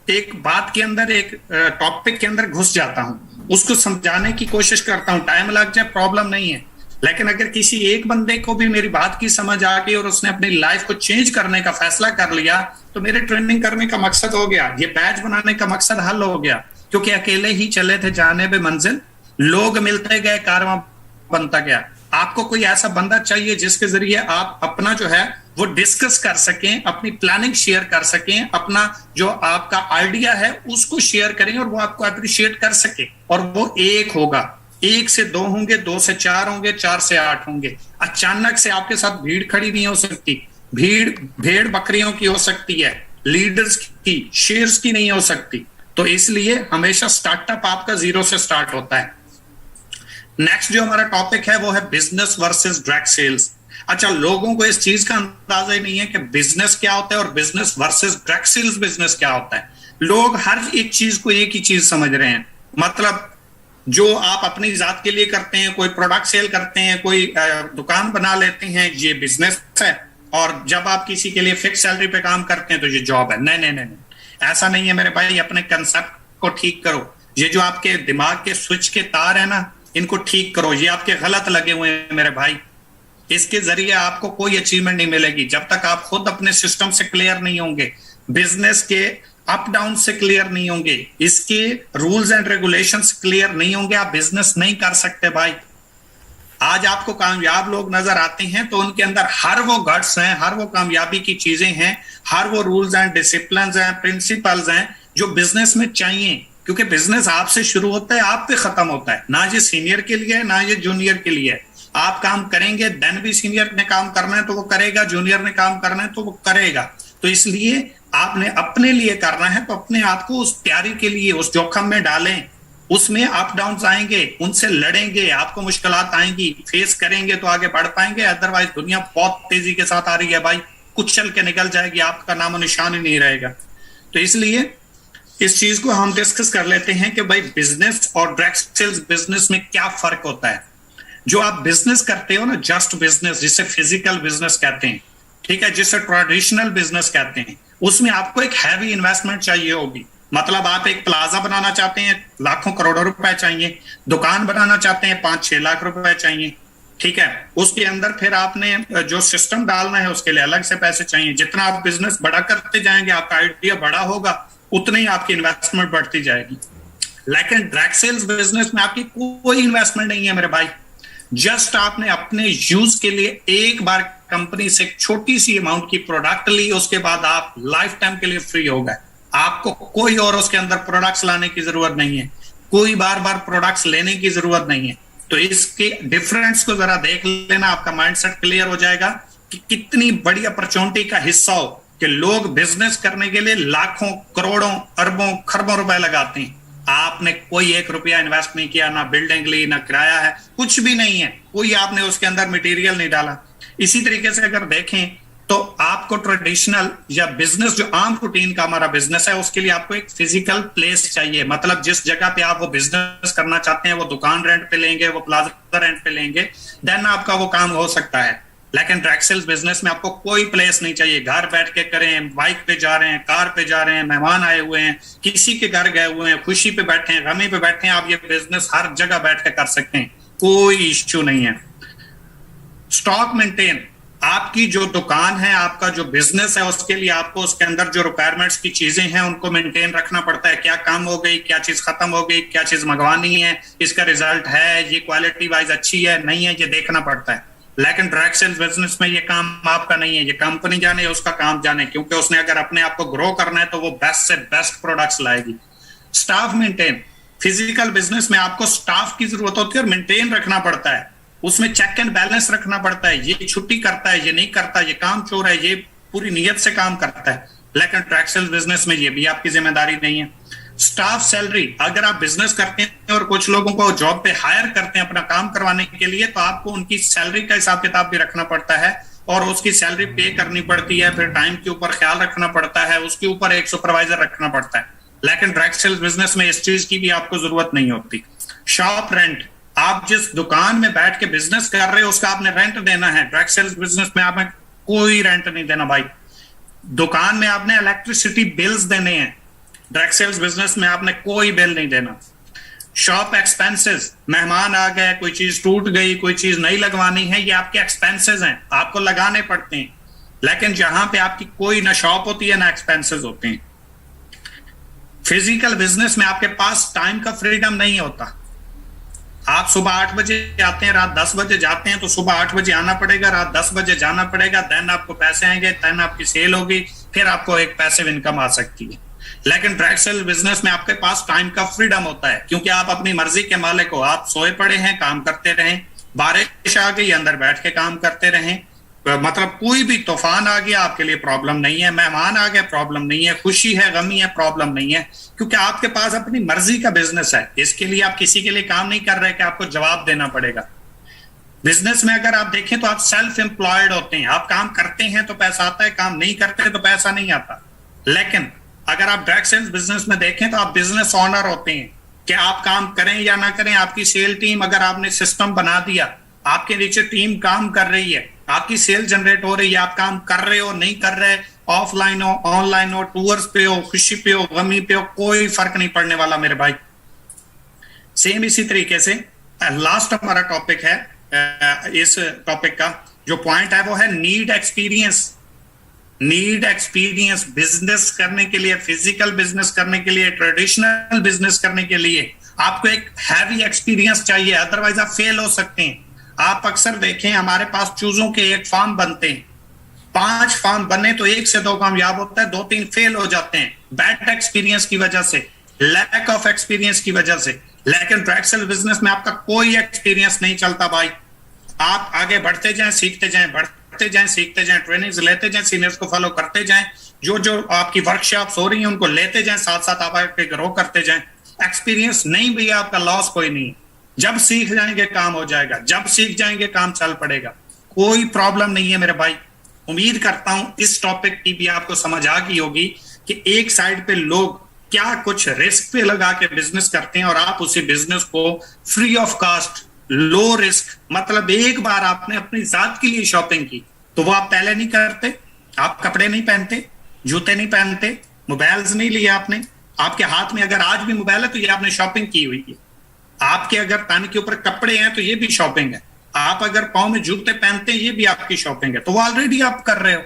एक बात के अंदर, एक टॉपिक के अंदर घुस जाता हूं, उसको समझाने की कोशिश करता हूं, टाइम लग जाए प्रॉब्लम नहीं है, लेकिन अगर किसी एक बंदे को भी मेरी बात की समझ आ गई और उसने अपनी लाइफ को चेंज करने का फैसला कर लिया, तो मेरे ट्रेनिंग करने का मकसद हो गया, ये बैच बनाने का मकसद हल हो गया। क्योंकि अकेले ही चले थे जाने पे मंजिल, लोग मिलते गए, कारवां बनता गया। आपको कोई ऐसा बंदा चाहिए जिसके जरिए आप अपना जो है वो डिस्कस कर सकें, अपनी प्लानिंग शेयर कर सकें, अपना जो आपका आइडिया है उसको शेयर करें और वो आपको अप्रिशिएट कर सके। और वो एक होगा, 1 से 2 होंगे, 2 से 4 होंगे, 4 से 8 होंगे। अचानक से आपके साथ भीड़ खड़ी नहीं हो सकती, भीड़ भेड़ बकरियों की हो सकती है, लीडर्स की, शेयर्स की नहीं हो सकती। तो इसलिए हमेशा स्टार्टअप आपका 0 से स्टार्ट होता है। नेक्स्ट जो हमारा टॉपिक है वो है बिजनेस वर्सेस डायरेक्ट सेल्स। अच्छा, लोगों को इस चीज का अंदाजा ही नहीं है कि बिजनेस क्या होता है और business versus direct sales business क्या होता है। लोग हर एक चीज को एक ही चीज समझ रहे हैं। मतलब जो आप अपनी जात के लिए करते हैं, कोई प्रोडक्ट सेल करते हैं, कोई दुकान बना लेते हैं, ये बिजनेस है। और जब आप किसी के लिए फिक्स सैलरी पे काम करते हैं तो ये जॉब है। नहीं नहीं नहीं, ऐसा नहीं है मेरे भाई। अपने कंसेप्ट को ठीक करो। ये जो आपके दिमाग के स्विच के तार है ना, इनको ठीक करो। ये आपके गलत लगे हुए हैं मेरे भाई। इसके जरिए आपको कोई अचीवमेंट नहीं मिलेगी जब तक आप खुद अपने सिस्टम से क्लियर नहीं होंगे, बिजनेस के अप डाउन से क्लियर नहीं होंगे, इसके रूल्स एंड रेगुलेशंस क्लियर नहीं होंगे, आप बिजनेस नहीं कर सकते भाई। आज आपको कामयाब लोग नजर आते हैं तो उनके अंदर हर वो गट्स हैं, हर वो कामयाबी की चीजें हैं, हर वो रूल्स एंड डिसिप्लिन्स हैं, प्रिंसिपल्स हैं जो बिजनेस में चाहिए। क्योंकि बिजनेस आपसे शुरू होता है, आप पे खत्म होता है। ना ये सीनियर के लिए है, ना ये जूनियर के लिए है। आप काम करेंगे, देन भी सीनियर ने काम करना है तो वो करेगा, जूनियर ने काम करना है तो वो करेगा। तो इसलिए आपने अपने लिए करना है तो अपने आप को उस तैयारी के लिए, उस जोखिम में डालें। उसमें अप डाउन आएंगे, उनसे लड़ेंगे, आपको मुश्किलात आएंगी, फेस करेंगे तो आगे बढ़ पाएंगे। अदरवाइज दुनिया बहुत तेजी के साथ आ रही है भाई, कुचल के निकल जाएगी, आपका नामो निशान ही नहीं रहेगा। तो इसलिए इस चीज को हम डिस्कस कर लेते हैं कि भाई बिजनेस और डायरेक्ट सेल्स बिजनेस में क्या फर्क होता है। जो आप बिजनेस करते हो ना, जस्ट बिजनेस, जिसे फिजिकल बिजनेस कहते हैं, ठीक है, जिसे ट्रेडिशनल बिजनेस कहते हैं, उसमें आपको एक हैवी इन्वेस्टमेंट चाहिए होगी। मतलब आप एक प्लाजा बनाना चाहते हैं, लाखों करोड़ों रुपए चाहिए। दुकान बनाना चाहते हैं, 5-6 लाख रुपए चाहिए। ठीक है, उसके अंदर फिर आपने जो सिस्टम डालना है उसके लिए अलग से पैसे चाहिए। जितना आप बिजनेस बड़ा करते जाएंगे, आपका आइडिया बड़ा होगा, उतनी आपकी इन्वेस्टमेंट बढ़ती जाएगी। लेकिन डायरेक्ट सेल्स बिजनेस में आपकी कोई इन्वेस्टमेंट नहीं है मेरे भाई। जस्ट आपने अपने यूज के लिए एक बार कंपनी से एक छोटी सी अमाउंट की प्रोडक्ट ली, उसके बाद आप लाइफ टाइम के लिए फ्री हो गए। आपको कोई और उसके अंदर प्रोडक्ट्स लाने की जरूरत नहीं है, कोई बार बार प्रोडक्ट्स लेने की जरूरत नहीं है। तो इसके डिफरेंस को जरा देख लेना, आपका माइंडसेट क्लियर हो जाएगा कि कितनी बड़ी अपॉर्चुनिटी का हिस्सा हो कि लोग बिजनेस करने के लिए लाखों, करोड़ों, अरबों, खरबों रुपए लगाते हैं। आपने कोई 1 रुपया इन्वेस्ट नहीं किया, ना बिल्डिंग ली, ना किराया है, कुछ भी नहीं है, कोई आपने उसके अंदर मटेरियल नहीं डाला। इसी तरीके से अगर देखें तो आपको ट्रेडिशनल या बिजनेस, जो आम रूटीन का हमारा बिजनेस है, उसके लिए आपको एक फिजिकल प्लेस चाहिए। मतलब जिस जगह पे आप वो बिजनेस करना चाहते हैं, वो दुकान रेंट पे लेंगे, वो प्लाजा रेंट पे लेंगे, देन आपका वो काम हो सकता है। लेकिन डायरेक्ट सेल्स बिजनेस में आपको कोई प्लेस नहीं चाहिए। घर बैठ के करें, बाइक पे जा रहे हैं, कार पे जा रहे हैं, मेहमान आए हुए हैं, किसी के घर गए हुए हैं, खुशी पे बैठे हैं, गमी पे बैठे हैं, आप ये बिजनेस हर जगह बैठ के कर सकते हैं, कोई इश्यू नहीं है। स्टॉक मेंटेन, आपकी जो दुकान है, आपका जो बिजनेस है, उसके लिए आपको उसके अंदर जो रिक्वायरमेंट्स की चीजें हैं उनको मेंटेन रखना पड़ता है। क्या काम हो गई, क्या चीज खत्म हो गई, क्या चीज मंगवानी है, इसका रिजल्ट है, ये क्वालिटी वाइज अच्छी है नहीं है, ये देखना पड़ता है। लेकिन डायरेक्ट सेल्स बिजनेस में ये काम आपका नहीं है, ये कंपनी जाने, उसका काम जाने, क्योंकि उसने अगर अपने आप को ग्रो करना है तो वो बेस्ट से बेस्ट प्रोडक्ट्स लाएगी। स्टाफ मेंटेन, फिजिकल बिजनेस में आपको स्टाफ की जरूरत होती है और मेंटेन रखना पड़ता है, उसमें चेक एंड बैलेंस रखना पड़ता है। ये छुट्टी करता है, ये नहीं करता, ये काम चोर है, ये पूरी नीयत से काम करता है। लेकिन डायरेक्ट सेल्स बिजनेस में ये भी आपकी जिम्मेदारी नहीं है। स्टाफ सैलरी, अगर आप बिजनेस करते हैं और कुछ लोगों को जॉब पे हायर करते हैं अपना काम करवाने के लिए, तो आपको उनकी सैलरी का हिसाब किताब भी रखना पड़ता है और उसकी सैलरी पे करनी पड़ती है, फिर टाइम के ऊपर ख्याल रखना पड़ता है, उसके ऊपर एक सुपरवाइजर रखना पड़ता है। लेकिन डायरेक्ट सेल्स बिजनेस में इस चीज की भी आपको जरूरत नहीं होती। शॉप रेंट, आप जिस दुकान में बैठ के बिजनेस कर रहे हो उसका आपने रेंट देना है। डायरेक्ट सेल्स बिजनेस में आपने कोई रेंट नहीं देना भाई। दुकान में आपने इलेक्ट्रिसिटी बिल्स देने हैं, डायरेक्ट सेल्स बिजनेस में आपने कोई बिल नहीं देना। शॉप एक्सपेंसेस, मेहमान आ गए, कोई चीज टूट गई, कोई चीज नहीं लगवानी है, ये आपके एक्सपेंसेस हैं, आपको लगाने पड़ते हैं। लेकिन जहां पे आपकी कोई ना शॉप होती है ना एक्सपेंसेस होते हैं। फिजिकल बिजनेस में आपके पास टाइम का फ्रीडम नहीं होता। आप सुबह 8 बजे आते हैं, रात 10 बजे जाते हैं, तो सुबह 8 बजे आना पड़ेगा, रात 10 बजे जाना पड़ेगा, देन आपको पैसे आएंगे, देन आपकी सेल होगी, फिर आपको एक पैसिव इनकम आ सकती है। लेकिन डायरेक्ट सेल बिजनेस में आपके पास टाइम का फ्रीडम होता है, क्योंकि आप अपनी मर्जी के मालिक हो। आप सोए पड़े हैं, काम करते रहें, बारिश आ गई अंदर बैठ के काम करते रहें, मतलब कोई भी तूफान आ गया आपके लिए प्रॉब्लम नहीं है, मेहमान आ गए प्रॉब्लम नहीं है, खुशी है गमी है प्रॉब्लम नहीं है, क्योंकि आपके पास अपनी मर्जी का बिजनेस है। इसके लिए आप किसी के लिए काम नहीं कर रहे कि आपको जवाब देना पड़ेगा। बिजनेस में अगर आप देखें तो आप सेल्फ एम्प्लॉयड होते हैं, आप काम करते हैं तो पैसा आता है, काम नहीं करते तो पैसा नहीं आता। लेकिन अगर आप डायरेक्ट सेल्स बिजनेस में देखें तो आप बिजनेस ओनर होते हैं कि आप काम करें या ना करें, आपकी सेल टीम, अगर आपने सिस्टम बना दिया, आपके नीचे टीम काम कर रही है, आपकी सेल जनरेट हो रही है, आप काम कर रहे हो नहीं कर रहे, ऑफलाइन हो ऑनलाइन हो, टूर्स पे हो, खुशी पे हो, गमी पे हो, कोई फर्क नहीं पड़ने वाला मेरे भाई। सेम इसी तरीके से लास्ट हमारा टॉपिक है, इस टॉपिक का जो पॉइंट है वो है need experience. Need experience business करने के लिए, फिजिकल बिजनेस करने के लिए, ट्रेडिशनल बिजनेस करने के लिए आपको एक हैवी एक्सपीरियंस चाहिए, अदरवाइज आप फेल हो सकते हैं। आप अक्सर देखें हमारे पास चूजों के एक फार्म बनते हैं, 5 फार्म बने तो 1 से 2 कामयाब होता है, 2-3 फेल हो जाते हैं बैड एक्सपीरियंस की वजह से, लैक ऑफ एक्सपीरियंस की वजह से। लेकिन डायरेक्ट सेल बिजनेस में आपका कोई एक्सपीरियंस नहीं चलता भाई। आप आगे बढ़ते जाएं, सीखते जाएं, बढ़ते जाएं, सीखते जाएं, ट्रेनिंग्स लेते जाएं, सीनियर्स को फॉलो करते जाएं, जो जो आपकी वर्कशॉप्स हो रही हैं उनको लेते जाएं, साथ साथ आप आगे ग्रो करते जाएं। एक्सपीरियंस नहीं भैया, आपका लॉस कोई नहीं। जब सीख जाएंगे काम हो जाएगा, जब सीख जाएंगे काम चल पड़ेगा, कोई प्रॉब्लम नहीं है मेरे भाई। उम्मीद करता हूं इस टॉपिक की भी आपको समझ आ गई होगी कि एक साइड पे लोग क्या कुछ रिस्क पे लगा के बिजनेस करते हैं और आप उसी बिजनेस को free of cost, low risk, मतलब एक बार आपने अपनी जात के लिए शॉपिंग की तो वो आप पहले नहीं करते। आप कपड़े नहीं पहनते, जूते नहीं पहनते, मोबाइल्स नहीं लिए आपने, आपके हाथ में अगर आज भी मोबाइल है तो ये आपने शॉपिंग की हुई है। आपके अगर तन के ऊपर कपड़े हैं तो ये भी शॉपिंग है। आप अगर पाँव में जूते पहनते हैं ये भी आपकी शॉपिंग है, तो वो ऑलरेडी आप कर रहे हो।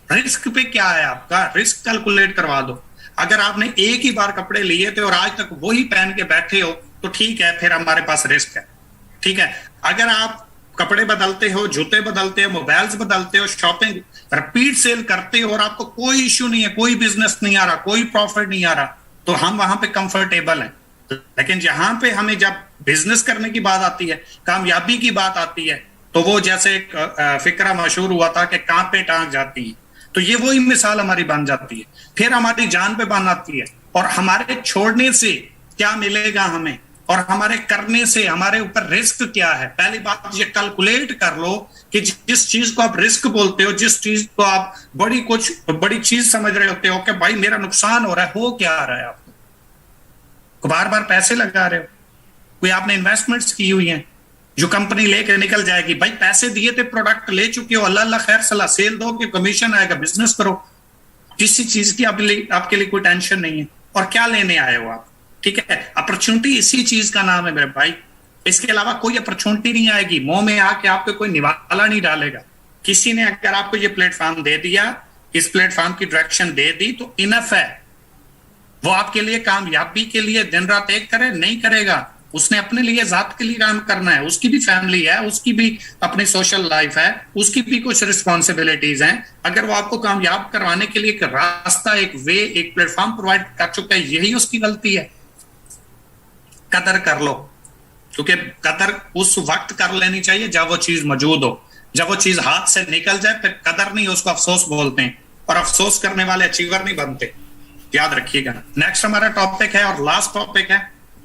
रिस्क पे क्या है आपका, रिस्क कैलकुलेट करवा दो। अगर आपने एक ही बार कपड़े लिए थे और आज तक वही पहन के बैठे हो तो ठीक है, फिर हमारे पास रिस्क है, ठीक है। अगर आप कपड़े बदलते हो, जूते बदलते हो, मोबाइल्स बदलते हो, शॉपिंग रिपीट सेल करते हो और आपको कोई इश्यू नहीं है, कोई बिजनेस नहीं आ रहा, कोई प्रॉफिट नहीं आ रहा, तो हम वहां पे कंफर्टेबल हैं। लेकिन जहां पे हमें जब बिजनेस करने की बात आती है, कामयाबी की बात आती है, तो वो जैसे एक फिक्रा मशहूर हुआ था कि कांपे टांग जाती है, तो ये वही मिसाल हमारी बन जाती है। फिर हमारी जान पे बन आती है और हमारे छोड़ने से क्या मिलेगा हमें और हमारे करने से हमारे ऊपर रिस्क क्या है। पहली बात ये कैलकुलेट कर लो कि जिस चीज को आप रिस्क बोलते हो, जिस चीज को आप बड़ी चीज समझ रहे होते हो कि भाई मेरा नुकसान हो रहा है, हो क्या आ रहा है, आपको बार बार पैसे लगा रहे हो, कोई आपने इन्वेस्टमेंट्स की हुई हैं जो कंपनी लेकर निकल जाएगी। भाई पैसे दिए थे, प्रोडक्ट ले चुके हो, अल्लाह अल्लाह खैर सलाह, सेल दो कि कमीशन आएगा, बिजनेस करो, किसी चीज की आपके लिए कोई टेंशन नहीं है। और क्या लेने आए हो आप, ठीक है। अपॉर्चुनिटी इसी चीज का नाम है मेरे भाई, इसके अलावा कोई अपॉर्चुनिटी नहीं आएगी। मुंह में आके आपको कोई निवाला नहीं डालेगा। किसी ने अगर आपको ये प्लेटफॉर्म दे दिया, इस प्लेटफॉर्म की डायरेक्शन दे दी तो इनफ है। वो आपके लिए कामयाबी के लिए दिन रात एक करे नहीं करेगा, उसने अपने लिए जात के लिए काम करना है, उसकी भी फैमिली है, उसकी भी अपनी सोशल लाइफ है, उसकी भी कुछ रिस्पॉन्सिबिलिटीज हैं। अगर वो आपको कामयाब करवाने के लिए एक रास्ता, एक वे, एक प्लेटफॉर्म प्रोवाइड कर चुका है, यही उसकी गलती है। कदर कर लो, क्योंकि कदर उस वक्त कर लेनी चाहिए जब वो चीज मौजूद हो। जब वो चीज हाथ से निकल जाए फिर कदर नहीं, उसको अफसोस बोलते हैं, और अफसोस करने वाले अचीवर नहीं बनते, याद रखिएगा। नेक्स्ट हमारा टॉपिक है और लास्ट टॉपिक है,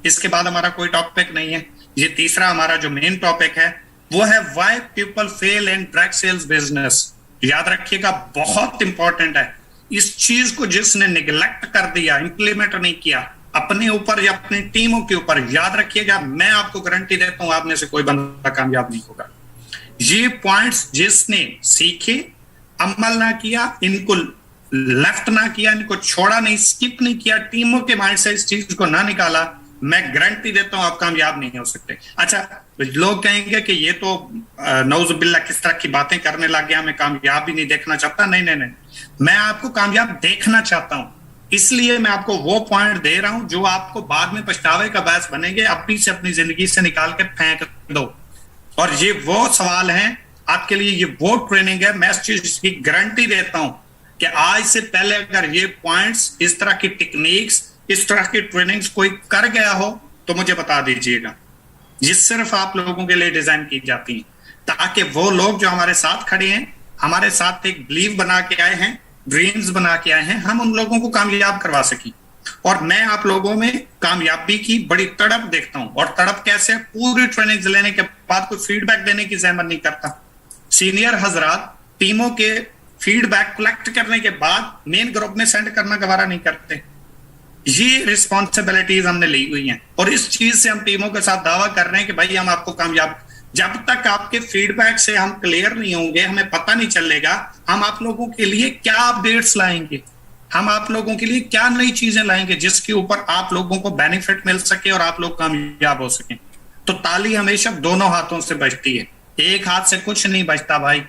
इसके बाद हमारा कोई टॉपिक नहीं है। ये तीसरा हमारा जो मेन टॉपिक है, वो है why people fail in direct sales business. याद रखिएगा, बहुत इंपॉर्टेंट है। इस चीज को जिसने निगलेक्ट कर दिया, इंप्लीमेंट नहीं किया अपने ऊपर या अपनी टीमों के ऊपर, याद रखिएगा, मैं आपको गारंटी देता हूं आप में से कोई बंदा कामयाब नहीं होगा। ये पॉइंट्स जिसने सीखे, अमल ना किया, इनको लेफ्ट ना किया, इनको छोड़ा नहीं, स्किप नहीं किया, टीमों के माइंड से इस चीज को ना निकाला, मैं गारंटी देता हूं आप कामयाब नहीं हो सकते। अच्छा, लोग कहेंगे कि ये तो नौजुबिल्ला किस तरह की बातें करने लग गया, मैं कामयाब ही नहीं देखना चाहता। नहीं नहीं नहीं, मैं आपको कामयाब देखना चाहता हूं, इसलिए मैं आपको वो पॉइंट दे रहा हूं जो आपको बाद में पछतावे का बायस बनेंगे। अपनी से अपनी जिंदगी से निकाल के फेंक दो। और ये वो सवाल है आपके लिए, ये वो ट्रेनिंग है, मैं इस चीज की गारंटी देता हूं कि आज से पहले अगर ये पॉइंट्स, इस तरह की टेक्निक्स, इस तरह की ट्रेनिंग्स कोई कर गया हो तो मुझे बता दीजिएगा। ये सिर्फ आप लोगों के लिए डिजाइन की जाती है, ताकि वो लोग जो हमारे साथ खड़े हैं, हमारे साथ एक बिलीव बना के आए हैं, ड्रीम्स बना के आए हैं, हम उन लोगों को कामयाब करवा सकें। और मैं आप लोगों में कामयाबी की बड़ी तड़प देखता हूं। और तड़प कैसे? पूरी ट्रेनिंग लेने के बाद कोई फीडबैक देने की जहमत नहीं करता। सीनियर हजरात टीमों के फीडबैक कलेक्ट करने के बाद मेन ग्रुप में सेंड करना गवारा नहीं करते। ये रिस्पॉन्सिबिलिटीज हमने ली हुई हैं और इस चीज से हम टीमों के साथ दावा कर रहे हैं कि भाई हम आपको कामयाब, जब तक आपके फीडबैक से हम क्लियर नहीं होंगे, हमें पता नहीं चलेगा हम आप लोगों के लिए क्या अपडेट्स लाएंगे, हम आप लोगों के लिए क्या नई चीजें लाएंगे जिसके ऊपर आप लोगों को बेनिफिट मिल सके और आप लोग कामयाब हो सके। तो ताली हमेशा दोनों हाथों से बजती है, एक हाथ से कुछ नहीं बजता भाई।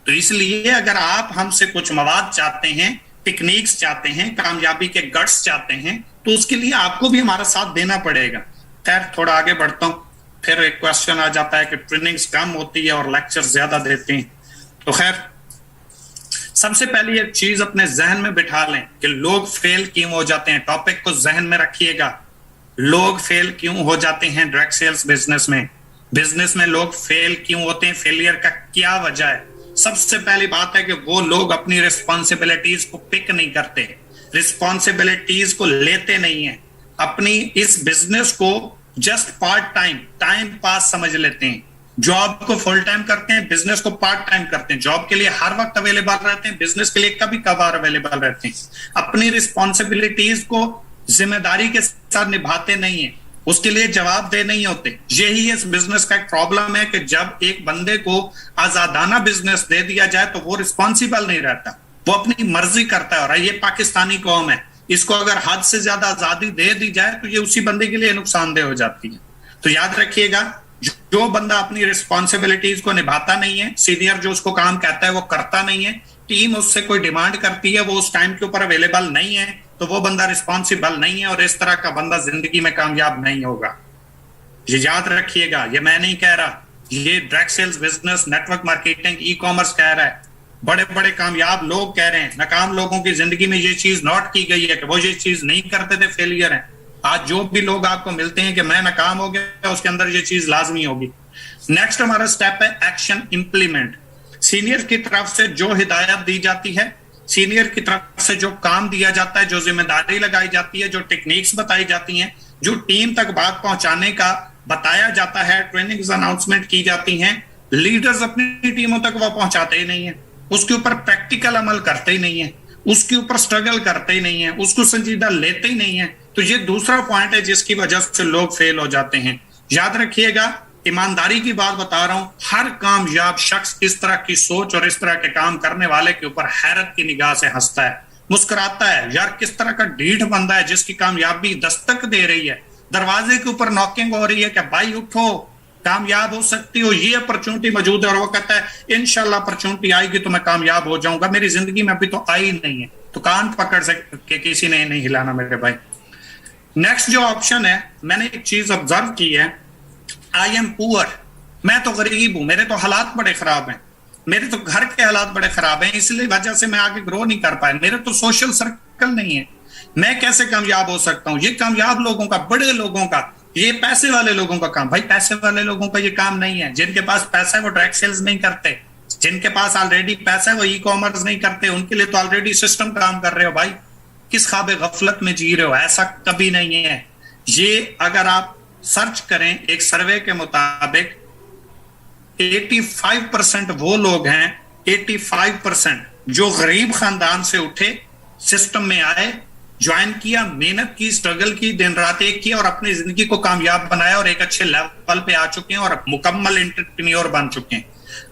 तो इसलिए अगर आप हमसे कुछ मवाद चाहते हैं, टेक्निक्स चाहते हैं, कामयाबी के गट्स चाहते हैं, तो उसके लिए आपको भी हमारा साथ देना पड़ेगा। खैर, थोड़ा आगे बढ़ता हूं। फिर एक क्वेश्चन आ जाता है कि ट्रेनिंग्स कम होती है और लेक्चर ज्यादा देते हैं। तो खैर, सबसे पहले एक चीज अपने जहन में बिठा लें कि लोग फेल क्यों हो जाते हैं। टॉपिक को जहन में रखिएगा, लोग फेल क्यों हो जाते हैं डायरेक्ट सेल्स बिजनेस में लोग फेल क्यों होते हैं, फेलियर का क्या वजह है। सबसे पहली बात है कि वो लोग अपनी रिस्पॉन्सिबिलिटीज को पिक नहीं करते, रिस्पॉन्सिबिलिटीज को लेते नहीं है, अपनी इस बिजनेस को जस्ट पार्ट टाइम पास समझ लेते हैं। जॉब को फुल टाइम करते हैं, बिजनेस को पार्ट टाइम करते हैं। जॉब के लिए हर वक्त अवेलेबल रहते हैं, बिजनेस के लिए कभी कभार अवेलेबल रहते हैं। अपनी रिस्पॉन्सिबिलिटीज को जिम्मेदारी के साथ निभाते नहीं है, उसके लिए जवाबदेह नहीं होते। यही इस बिजनेस का एक प्रॉब्लम है कि जब एक बंदे को आजादाना बिजनेस दे दिया जाए तो वो रिस्पॉन्सिबल नहीं रहता, वो अपनी मर्जी करता है। और ये पाकिस्तानी कौम है, इसको अगर हद से ज्यादा आजादी दे दी जाए तो ये उसी बंदे के लिए नुकसानदेह हो जाती है। तो याद रखिएगा, जो बंदा अपनी रिस्पॉन्सिबिलिटीज को निभाता नहीं है, सीनियर जो उसको काम कहता है वो करता नहीं है, टीम उससे कोई डिमांड करती है, वो उस टाइम के ऊपर अवेलेबल नहीं है, तो वो बंदा रिस्पॉन्सिबल नहीं है और इस तरह का बंदा जिंदगी में कामयाब नहीं होगा। ये याद रखिएगा, ये मैं नहीं कह रहा, ये direct sales business, network marketing, e commerce कह रहा है। बड़े बड़े कामयाब लोग कह रहे हैं, नाकाम लोगों की जिंदगी में ये चीज नोट की गई है कि वो ये चीज नहीं करते थे, फेलियर है। आज जो भी लोग आपको मिलते हैं कि मैं नाकाम हो गया, उसके अंदर ये चीज लाजमी होगी। नेक्स्ट हमारा स्टेप है एक्शन इंप्लीमेंट। सीनियर की तरफ से जो हिदायत दी जाती है, सीनियर की तरफ से जो काम दिया जाता है, जो जिम्मेदारी लगाई जाती है, जो टेक्निक्स बताई जाती हैं, जो टीम तक बात पहुंचाने का बताया जाता है, ट्रेनिंग्स अनाउंसमेंट की जाती हैं, लीडर्स अपनी टीमों तक वो पहुंचाते ही नहीं है, उसके ऊपर प्रैक्टिकल अमल करते ही नहीं है, उसके ऊपर स्ट्रगल करते ही नहीं है, उसको संजीदा लेते ही नहीं है। तो ये दूसरा पॉइंट है जिसकी वजह से लोग फेल हो जाते हैं। याद रखिएगा, ईमानदारी की बात बता रहा हूं, हर कामयाब शख्स इस तरह की सोच और इस तरह के काम करने वाले के ऊपर हैरत की निगाह से हंसता है, मुस्कुराता है। यार किस तरह का ढीठ बंदा है जिसकी कामयाबी दस्तक दे रही है, दरवाजे के ऊपर नॉकिंग हो रही है कि भाई उठो, कामयाब हो सकती हो, ये अपॉर्चुनिटी मौजूद है, और वो कहता है इंशाल्लाह अपॉर्चुनिटी आएगी तो मैं कामयाब हो जाऊंगा, मेरी जिंदगी में अभी तो आई नहीं है। तो कान पकड़ के किसी ने नहीं हिलाना मेरे भाई। नेक्स्ट जो ऑप्शन है, मैंने एक चीज ऑब्जर्व की है, आई एम पुअर, मैं तो गरीब हूं, मेरे तो हालात बड़े खराब हैं, मेरे तो घर के हालात बड़े खराब हैं, इसलिए वजह से मैं आगे ग्रो नहीं कर पाया, मेरे तो सोशल सर्कल नहीं है, मैं कैसे कामयाब हो सकता हूं। ये कामयाब लोगों का, बड़े लोगों का, ये पैसे वाले लोगों का काम। भाई पैसे वाले लोगों का ये काम नहीं है। जिनके पास पैसा है वो डायरेक्ट सेल्स नहीं करते, जिनके पास ऑलरेडी पैसा है वो ई कॉमर्स नहीं करते, उनके लिए तो ऑलरेडी सिस्टम काम कर रहे हो। भाई किस ख्वाब गफलत में जी रहे हो, ऐसा कभी नहीं है। ये अगर आप सर्च करें, एक सर्वे के मुताबिक 85% वो लोग हैं, 85% जो गरीब खानदान से उठे, सिस्टम में आए, ज्वाइन किया, मेहनत की, स्ट्रगल की, दिन रात एक किया और अपनी जिंदगी को कामयाब बनाया और एक अच्छे लेवल पे आ चुके हैं और मुकम्मल एंटरप्रेन्योर बन चुके हैं।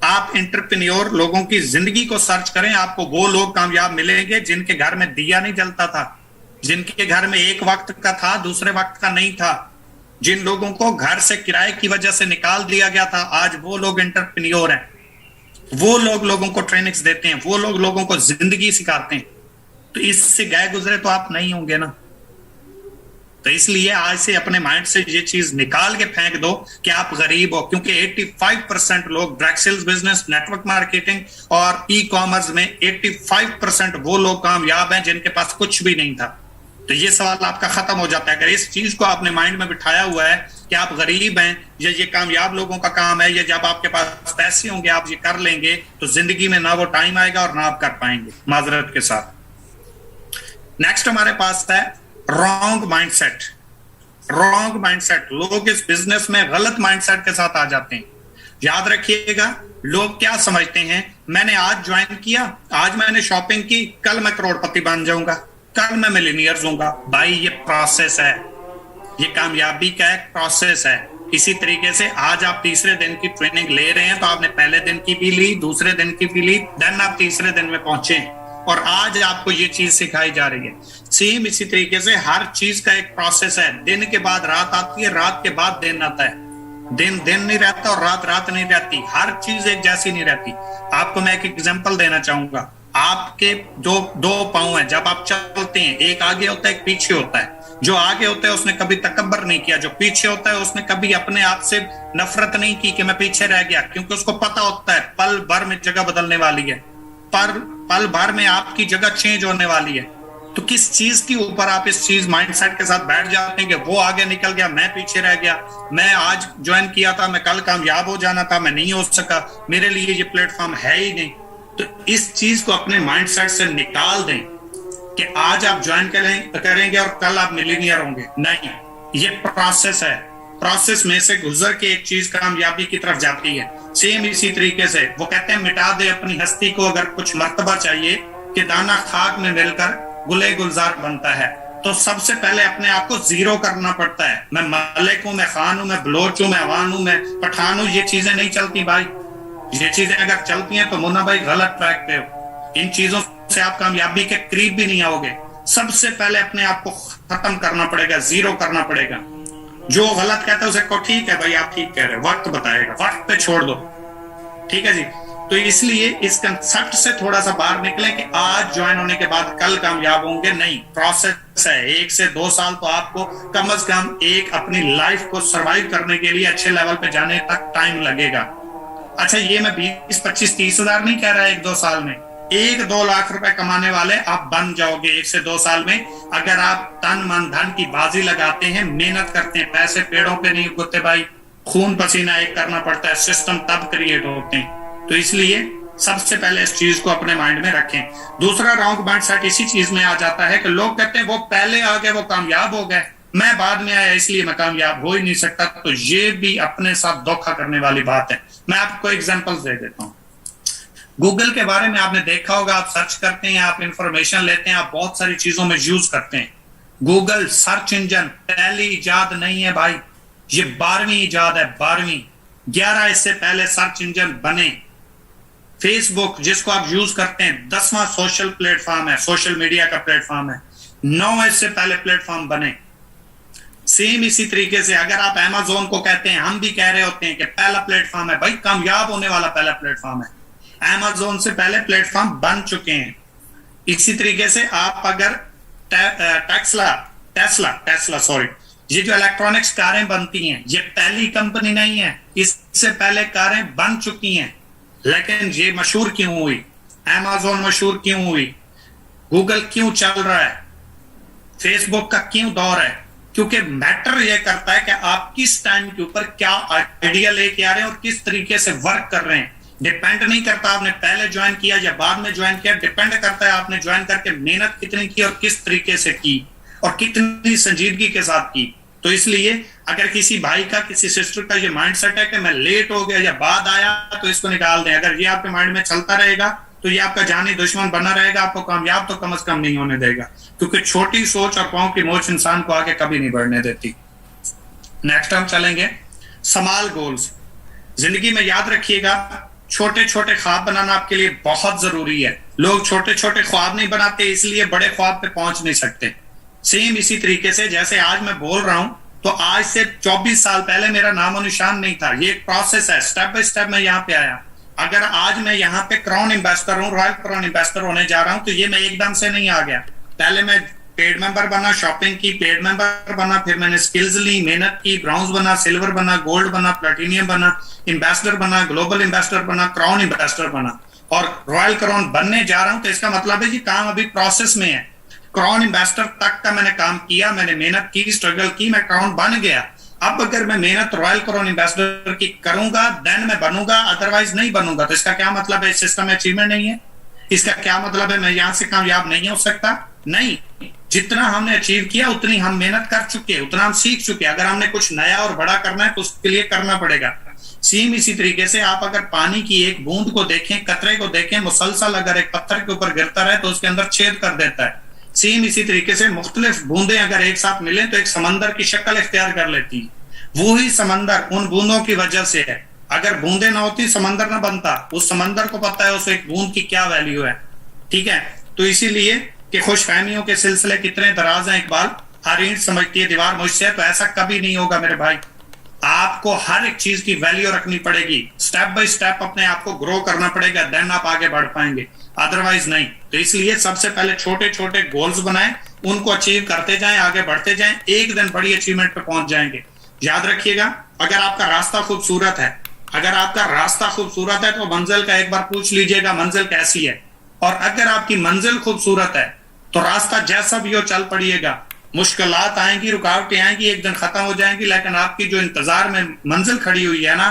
आप एंटरप्रेन्योर लोगों की जिंदगी को सर्च करें, आपको वो लोग कामयाब मिलेंगे जिनके घर में दिया नहीं जलता था, जिनके घर में एक वक्त का था, दूसरे वक्त का नहीं था, जिन लोगों को घर से किराए की वजह से निकाल दिया गया था, आज वो लोग एंटरप्रेन्योर हैं। वो लोग लोगों को ट्रेनिंग्स देते हैं, वो लोग लोगों को जिंदगी सिखाते हैं। तो इससे गए गुजरे तो आप नहीं होंगे ना। तो इसलिए आज से अपने माइंड से ये चीज निकाल के फेंक दो कि आप गरीब हो, क्योंकि 85% लोग direct sales business, network marketing और ई कॉमर्स में 85% वो लोग कामयाब हैं जिनके पास कुछ भी नहीं था। तो ये सवाल आपका खत्म हो जाता है अगर इस चीज को आपने माइंड में बिठाया हुआ है कि आप गरीब हैं, ये कामयाब लोगों का काम है, ये जब आपके पास पैसे होंगे आप ये कर लेंगे, तो जिंदगी में ना वो टाइम आएगा और ना आप कर पाएंगे, माजरत के साथ। नेक्स्ट हमारे पास है रॉन्ग माइंडसेट। रॉन्ग माइंडसेट, लोग इस बिजनेस में गलत माइंडसेट के साथ आ जाते हैं। याद रखिएगा, लोग क्या समझते हैं, मैंने आज ज्वाइन किया, आज मैंने शॉपिंग की, कल मैं करोड़पति बन जाऊंगा, कल मैं मिलीनियर होऊंगा। भाई ये प्रोसेस है, ये कामयाबी का एक प्रोसेस है। इसी तरीके से आज आप तीसरे दिन की ट्रेनिंग ले रहे हैं, तो आपने पहले दिन की भी ली, दूसरे दिन की भी ली, देन आप तीसरे दिन में पहुंचे और आज आपको ये चीज सिखाई जा रही है। सेम इसी तरीके से हर चीज का एक प्रोसेस है। दिन के बाद रात आती है, रात के बाद दिन आता है। दिन दिन नहीं रहता और रात रात नहीं रहती, हर चीज एक जैसी नहीं रहती। आपको मैं एक एग्जांपल देना चाहूंगा। आपके जो दो पांव हैं, जब आप चलते हैं, एक आगे होता है, एक पीछे होता है। जो आगे होता है उसने कभी तकब्बर नहीं किया, जो पीछे होता है उसने कभी अपने आप से नफरत नहीं की कि मैं पीछे रह गया, क्योंकि उसको पता होता है पल भर में जगह बदलने वाली है, पर पल भर में आपकी जगह चेंज होने वाली है। तो किस चीज के ऊपर आप इस चीज माइंडसेट के साथ बैठ जाते हैं कि वो आगे निकल गया, मैं पीछे रह गया, मैं आज ज्वाइन किया था, मैं कल कामयाब हो जाना था, मैं नहीं हो सका, मेरे लिए ये प्लेटफॉर्म है ही नहीं। तो इस चीज को अपने माइंडसेट से निकाल दें कि आज आप ज्वाइन करेंगे और कल आप मिलीनियर होंगे। नहीं, ये प्रोसेस है। प्रोसेस में से गुजर के एक चीज कामयाबी की तरफ जाती है। सेम इसी तरीके से वो कहते हैं, मिटा दे अपनी हस्ती को अगर कुछ मर्तबा चाहिए कि दाना खाक में मिलकर गुले गुलजार बनता है। तो सबसे पहले अपने आप को जीरो करना पड़ता है। मैं मलिक हूं, मैं खान हूं, मैं बलोच हूं, मैं अवान हूं, मैं पठान हूं, ये चीजें नहीं चलती भाई। ये चीजें अगर चलती हैं तो मुन्ना भाई गलत ट्रैक पे हो। इन चीजों से आप कामयाबी के करीब भी नहीं आओगे। सबसे पहले अपने आप को खत्म करना पड़ेगा, जीरो करना पड़ेगा। जो गलत कहता है उसे को ठीक है भाई, आप ठीक कह रहे हो, वक्त बताएगा, वक्त पे छोड़ दो, ठीक है जी। तो इसलिए इस कंसेप्ट से थोड़ा सा बाहर निकले कि आज ज्वाइन होने के बाद कल कामयाब होंगे, नहीं, प्रोसेस है। 1 से 2 साल तो आपको कम से कम एक अपनी लाइफ को सरवाइव करने के लिए अच्छे लेवल पे जाने तक टाइम लगेगा। अच्छा, ये मैं 20, 25, 30 हजार नहीं कह रहा 1-2 साल में, 1-2 लाख रुपए कमाने वाले आप बन जाओगे 1 से 2 साल में, अगर आप तन मन धन की बाजी लगाते हैं, मेहनत करते हैं। पैसे पेड़ों पे नहीं उगते भाई, खून पसीना एक करना पड़ता है, सिस्टम तब क्रिएट होते हैं। तो इसलिए सबसे पहले इस चीज को अपने माइंड में रखें। दूसरा रॉन्ग माइंडसेट इसी चीज में आ जाता है कि लोग कहते हैं वो पहले आ गए, वो कामयाब हो गए, मैं बाद में आया इसलिए मैं कामयाब हो ही नहीं सकता। तो ये भी अपने साथ धोखा करने वाली बात है। मैं आपको एग्जांपल्स दे देता हूं। गूगल के बारे में आपने देखा होगा, आप सर्च करते हैं, आप इंफॉर्मेशन लेते हैं, आप बहुत सारी चीजों में यूज करते हैं। गूगल सर्च इंजन पहली इजाद नहीं है भाई, ये 12वीं इजाद है, 12वीं। 11 इससे पहले सर्च इंजन बने। फेसबुक जिसको आप यूज करते हैं 10वां सोशल प्लेटफॉर्म है, सोशल मीडिया का प्लेटफॉर्म है। 9 इससे पहले प्लेटफॉर्म बने। सेम इसी तरीके से अगर आप Amazon को कहते हैं, हम भी कह रहे होते हैं कि पहला प्लेटफॉर्म है भाई, कामयाब होने वाला पहला प्लेटफॉर्म है। Amazon से पहले प्लेटफॉर्म बन चुके हैं। इसी तरीके से आप अगर टेस्ला सॉरी, ये जो इलेक्ट्रॉनिक्स कारें बनती हैं, ये पहली कंपनी नहीं है, इससे पहले कारें बन चुकी हैं। लेकिन ये मशहूर क्यों हुई? Amazon मशहूर क्यों हुई? गूगल क्यों चल रहा है? फेसबुक का क्यों दौर है? क्योंकि मैटर यह करता है कि आप किस टाइम के ऊपर क्या आइडिया लेके आ रहे हैं और किस तरीके से वर्क कर रहे हैं। डिपेंड नहीं करता आपने पहले ज्वाइन किया या बाद में ज्वाइन किया, डिपेंड करता है आपने ज्वाइन करके मेहनत कितनी की और किस तरीके से की और कितनी संजीदगी के साथ की। तो इसलिए अगर किसी भाई का, किसी सिस्टर का ये माइंडसेट है कि मैं लेट हो गया या बाद आया, तो इसको निकाल दें। अगर ये आपके माइंड में चलता रहेगा तो ये आपका जानी दुश्मन बना रहेगा, आपको कामयाब तो कम से कम नहीं होने देगा, क्योंकि छोटी सोच और पांव की मोच इंसान को आगे कभी नहीं बढ़ने देती। नेक्स्ट हम चलेंगे स्मॉल गोल्स। जिंदगी में याद रखिएगा, छोटे छोटे ख्वाब बनाना आपके लिए बहुत जरूरी है। लोग छोटे छोटे ख्वाब नहीं बनाते, इसलिए बड़े ख्वाब पे पहुंच नहीं सकते। सेम इसी तरीके से जैसे आज मैं बोल रहा हूं, तो आज से 24 साल पहले मेरा नामो निशान नहीं था। ये एक प्रोसेस है, स्टेप बाय स्टेप मैं यहाँ पे आया। अगर आज मैं यहाँ पे क्राउन एम्बेसडर हूँ, रॉयल क्राउन एम्बेसडर होने जा रहा हूँ, तो ये मैं एकदम से नहीं आ गया। पहले मैं पेड मेंबर बना, शॉपिंग की, पेड मेंबर बना, फिर मैंने स्किल्स ली, मेहनत की, ब्रॉन्ज बना, सिल्वर बना, गोल्ड बना, प्लेटिनियम बना, एम्बेसडर बना, ग्लोबल एम्बेसडर बना, क्राउन एम्बेसडर बना, और रॉयल क्राउन बनने जा रहा हूं। तो इसका मतलब है कि काम अभी प्रोसेस में है। क्राउन एम्बेसडर तक का मैंने काम किया, मैंने मेहनत की, स्ट्रगल की, मैं क्राउन बन गया। अब अगर मैं मेहनत रॉयल क्राउन एम्बेसडर की करूंगा, देन मैं बनूंगा, अदरवाइज नहीं बनूंगा। तो इसका क्या मतलब है? इस सिस्टम में अचीवमेंट नहीं है। इसका क्या मतलब है? मैं यहां से कामयाब नहीं हो सकता? नहीं, जितना हमने अचीव किया उतनी हम मेहनत कर चुके, उतना हम सीख चुके। अगर हमने कुछ नया और बड़ा करना है तो उसके लिए करना पड़ेगा। सेम इसी तरीके से आप अगर पानी की एक बूंद को देखें, कतरे को देखें, मुसलसल अगर एक पत्थर के ऊपर गिरता रहे तो उसके अंदर छेद कर देता है। सेम इसी तरीके से मुख्तलिफ बूंदें अगर एक साथ मिले तो एक समंदर की शक्ल इख्तियार कर लेती है। वो ही समंदर उन बूंदों की वजह से है। अगर बूंदे ना होती, समंदर ना बनता। उस समंदर को पता है उस एक बूंद की क्या वैल्यू है। ठीक है, तो इसीलिए कि खुशफहमियों के सिलसिले कितने दराज हैं इकबाल, हर ईंट समझती है दीवार मुझसे, तो ऐसा कभी नहीं होगा मेरे भाई। आपको हर एक चीज की वैल्यू रखनी पड़ेगी, स्टेप बाय स्टेप अपने आप को ग्रो करना पड़ेगा, देन आप आगे बढ़ पाएंगे, अदरवाइज नहीं। तो इसलिए सबसे पहले छोटे छोटे गोल्स बनाएं, उनको अचीव करते जाएं, आगे बढ़ते जाएं, एक दिन बड़ी अचीवमेंट पे पहुंच जाएंगे। याद रखिएगा, अगर आपका रास्ता खूबसूरत है, अगर आपका रास्ता खूबसूरत है तो मंजिल का एक बार पूछ लीजिएगा मंजिल कैसी है। और अगर आपकी मंजिल खूबसूरत है तो रास्ता जैसा भी हो चल पड़िएगा। मुश्किलात आएंगी, रुकावटें आएंगी, एक दिन खत्म हो जाएंगी, लेकिन आपकी जो इंतजार में मंजिल खड़ी हुई है ना,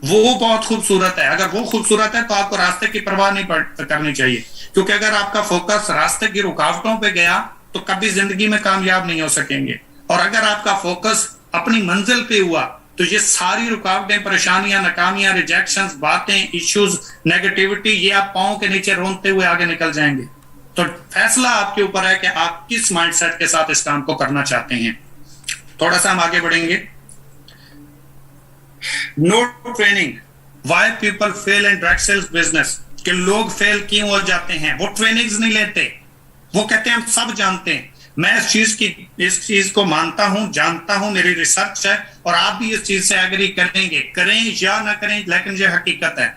वो बहुत खूबसूरत है। अगर वो खूबसूरत है तो आपको रास्ते की परवाह नहीं करनी चाहिए, क्योंकि अगर आपका फोकस रास्ते की रुकावटों पे गया तो कभी जिंदगी में कामयाब नहीं हो सकेंगे। और अगर आपका फोकस अपनी मंजिल पे हुआ तो ये सारी रुकावटें, परेशानियां, नाकामियां, रिजेक्शंस, बातें, इश्यूज, नेगेटिविटी, ये आप पांव के नीचे रोंदते हुए आगे निकल जाएंगे। तो फैसला आपके ऊपर है कि आप किस माइंडसेट के साथ इस काम को करना चाहते हैं। थोड़ा सा हम आगे बढ़ेंगे। No training, why people fail in direct sales business. कि लोग फेल क्यों हो जाते हैं? वो ट्रेनिंग्स नहीं लेते, वो कहते हैं हम सब जानते हैं। मैं इस चीज को मानता हूं, जानता हूं, मेरी रिसर्च है, और आप भी इस चीज से एग्री करेंगे, करें या ना करें, लेकिन ये हकीकत है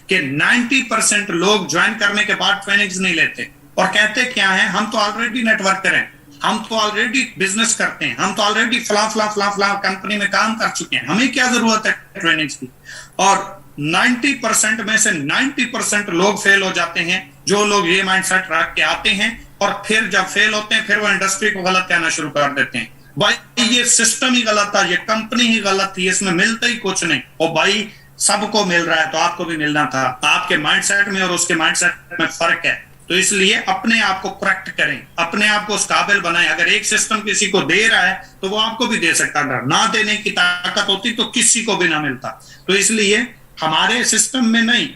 कि 90% लोग ज्वाइन करने के बाद ट्रेनिंग्स नहीं लेते और कहते क्या है, हम तो ऑलरेडी नेटवर्क करें, हम तो ऑलरेडी बिजनेस करते हैं, हम तो ऑलरेडी फला कंपनी में काम कर चुके हैं, हमें क्या जरूरत है ट्रेनिंग्स की। और 90% में से 90% लोग फेल हो जाते हैं, जो लोग ये माइंडसेट रख के आते हैं, और फिर जब फेल होते हैं फिर वो इंडस्ट्री को गलत कहना शुरू कर देते हैं। भाई ये सिस्टम ही गलत था, ये कंपनी ही गलत थी, इसमें मिलता ही कुछ नहीं। और भाई सबको मिल रहा है तो आपको भी मिलना था। आपके माइंडसेट में और उसके माइंडसेट में फर्क है। तो इसलिए अपने आप को करेक्ट करें, अपने आप को उस काबिल बनाएं। अगर एक सिस्टम किसी को दे रहा है तो वो आपको भी दे सकता है। ना देने की ताकत होती तो किसी को भी ना मिलता। तो इसलिए हमारे सिस्टम में नहीं,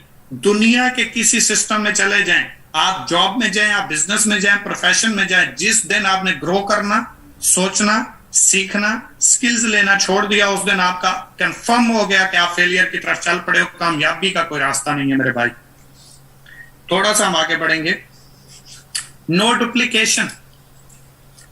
दुनिया के किसी सिस्टम में चले जाएं, आप जॉब में जाएं, आप बिजनेस में जाएं, प्रोफेशन में जाएं, जिस दिन आपने ग्रो करना, सोचना, सीखना, स्किल्स लेना छोड़ दिया, उस दिन आपका कंफर्म हो गया कि आप फेलियर की तरफ चल पड़े हो। कामयाबी का कोई रास्ता नहीं है मेरे भाई। थोड़ा सा हम आगे बढ़ेंगे। No duplication.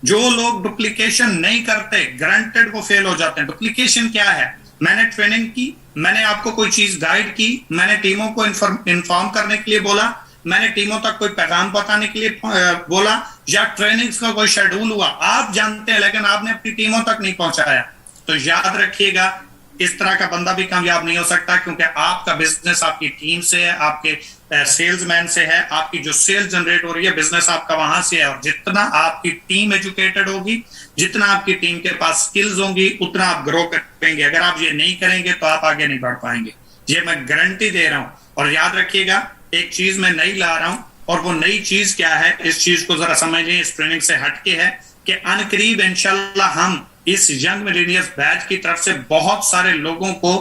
जो लोग डुप्लीकेशन नहीं करते, ग्रांटेड वो फेल हो जाते हैं। डुप्लीकेशन क्या है? मैंने ट्रेनिंग की, मैंने आपको कोई चीज गाइड की, मैंने टीमों को इन्फॉर्म करने के लिए बोला, मैंने टीमों तक कोई पैगाम बताने के लिए बोला, या ट्रेनिंग्स का कोई शेड्यूल हुआ, आप जानते हैं, लेकिन आपने अपनी टीमों तक नहीं पहुंचाया। तो याद रखिएगा, इस तरह का बंदा भी कामयाब नहीं हो सकता, क्योंकि आपका बिजनेस आपकी टीम से है, आपके सेल्समैन से है, आपकी जो सेल्स जनरेट हो रही है, बिजनेस आपका वहां से है। और जितना आपकी टीम एजुकेटेड होगी, जितना आपकी टीम के पास स्किल्स होंगी, उतना आप ग्रो करेंगे। अगर आप ये नहीं करेंगे तो आप आगे नहीं बढ़ पाएंगे, ये मैं गारंटी दे रहा हूं। और याद रखिएगा, एक चीज मैं नई ला रहा हूं, और वो नई चीज क्या है, इस चीज को जरा समझ लें, इस ट्रेनिंग से हटके है कि अनकरीब इंशाल्लाह हम इस यंग मिलेनियल्स बैच की तरफ से बहुत सारे लोगों को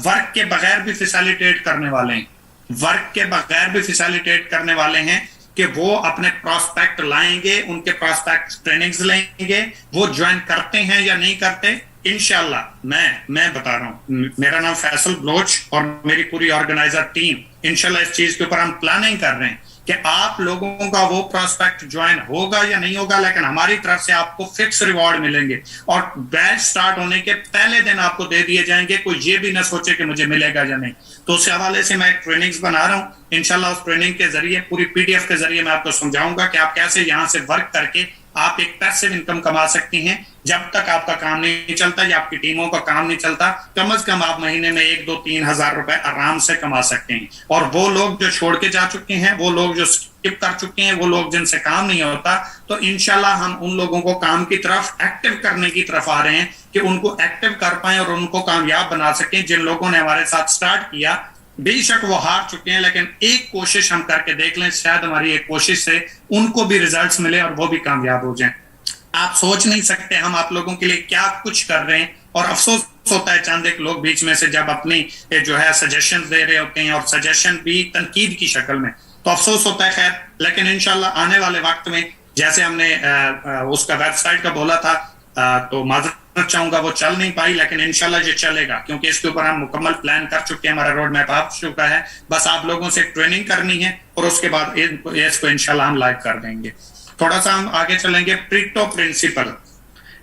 वर्क के बगैर भी फैसिलिटेट करने वाले हैं, वर्क के बगैर भी फैसिलिटेट करने वाले हैं कि वो अपने प्रोस्पेक्ट लाएंगे, उनके प्रोस्पेक्ट ट्रेनिंग्स लेंगे, वो ज्वाइन करते हैं या नहीं करते। इंशाल्लाह मैं बता रहा हूं, मेरा नाम फैसल बलोच और मेरी पूरी ऑर्गेनाइजर टीम इंशाल्लाह इस चीज के ऊपर हम प्लानिंग कर रहे हैं कि आप लोगों का वो प्रोस्पेक्ट ज्वाइन होगा या नहीं होगा, लेकिन हमारी तरफ से आपको फिक्स रिवॉर्ड मिलेंगे और बैच स्टार्ट होने के पहले दिन आपको दे दिए जाएंगे। कोई ये भी ना सोचे कि मुझे मिलेगा या नहीं। तो उस हवाले से मैं ट्रेनिंग्स बना रहा हूं, इंशाल्लाह उस ट्रेनिंग के जरिए पूरी पीडीएफ के जरिए मैं आपको समझाऊंगा कि आप कैसे यहां से वर्क करके आप एक पैसिव इनकम कमा सकती हैं। जब तक आपका काम नहीं चलता या आपकी टीमों का काम नहीं चलता, कम से कम आप महीने में 1-2-3 हजार रुपए आराम से कमा सकते हैं। और वो लोग जो छोड़ के जा चुके हैं, वो लोग जो स्किप कर चुके हैं, वो लोग जिनसे काम नहीं होता, तो इंशाल्लाह हम उन लोगों को काम की तरफ एक्टिव करने की तरफ आ रहे हैं कि उनको एक्टिव कर पाए और उनको कामयाब बना सकें। जिन लोगों ने हमारे साथ स्टार्ट किया, बेशक वो हार चुके हैं, लेकिन एक कोशिश हम करके देख लें, शायद हमारी एक कोशिश से उनको भी रिजल्ट्स मिले और वो भी कामयाब हो जाएं। आप सोच नहीं सकते हम आप लोगों के लिए क्या कुछ कर रहे हैं। और अफसोस होता है चंद एक लोग बीच में से जब अपनी जो है सजेशन दे रहे होते हैं और सजेशन भी तनकीद की शक्ल में, तो अफसोस होता है। खैर, लेकिन इंशाल्लाह आने वाले वक्त में जैसे हमने उसका वेबसाइट का बोला था, तो माजरत चाहूंगा वो चल नहीं पाई, लेकिन इंशाल्लाह ये चलेगा क्योंकि इसके ऊपर हम मुकम्मल प्लान कर चुके हैं, हमारा रोड मैप आ चुका है। बस आप लोगों से ट्रेनिंग करनी है और उसके बाद इसको इंशाल्लाह हम लाइव कर देंगे। थोड़ा सा हम आगे चलेंगे। प्रीटो प्रिंसिपल,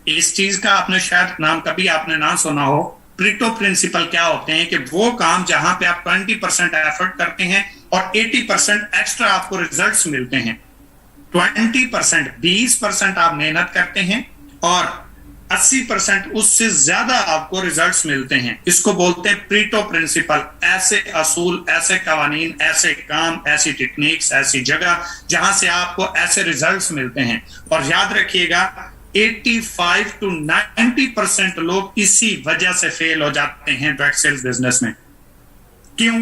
इस चीज का आपने शायद नाम कभी आपने ना सुना हो। प्रीटो प्रिंसिपल क्या होते हैं कि वो काम जहां पे आप 20% एफर्ट करते हैं और 80% एक्स्ट्रा आपको रिजल्ट्स मिलते हैं। 20% 20% आप मेहनत करते हैं और 80% उससे ज्यादा आपको रिजल्ट्स मिलते हैं। इसको बोलते हैं प्रीटो प्रिंसिपल। ऐसे असूल, ऐसे कवानीन, ऐसे काम, ऐसी टेक्निक्स, ऐसी जगह जहां से आपको ऐसे रिजल्ट्स मिलते हैं। और याद रखिएगा 85 to 90% लोग इसी वजह से फेल हो जाते हैं डायरेक्ट सेल्स बिजनेस में। क्यों?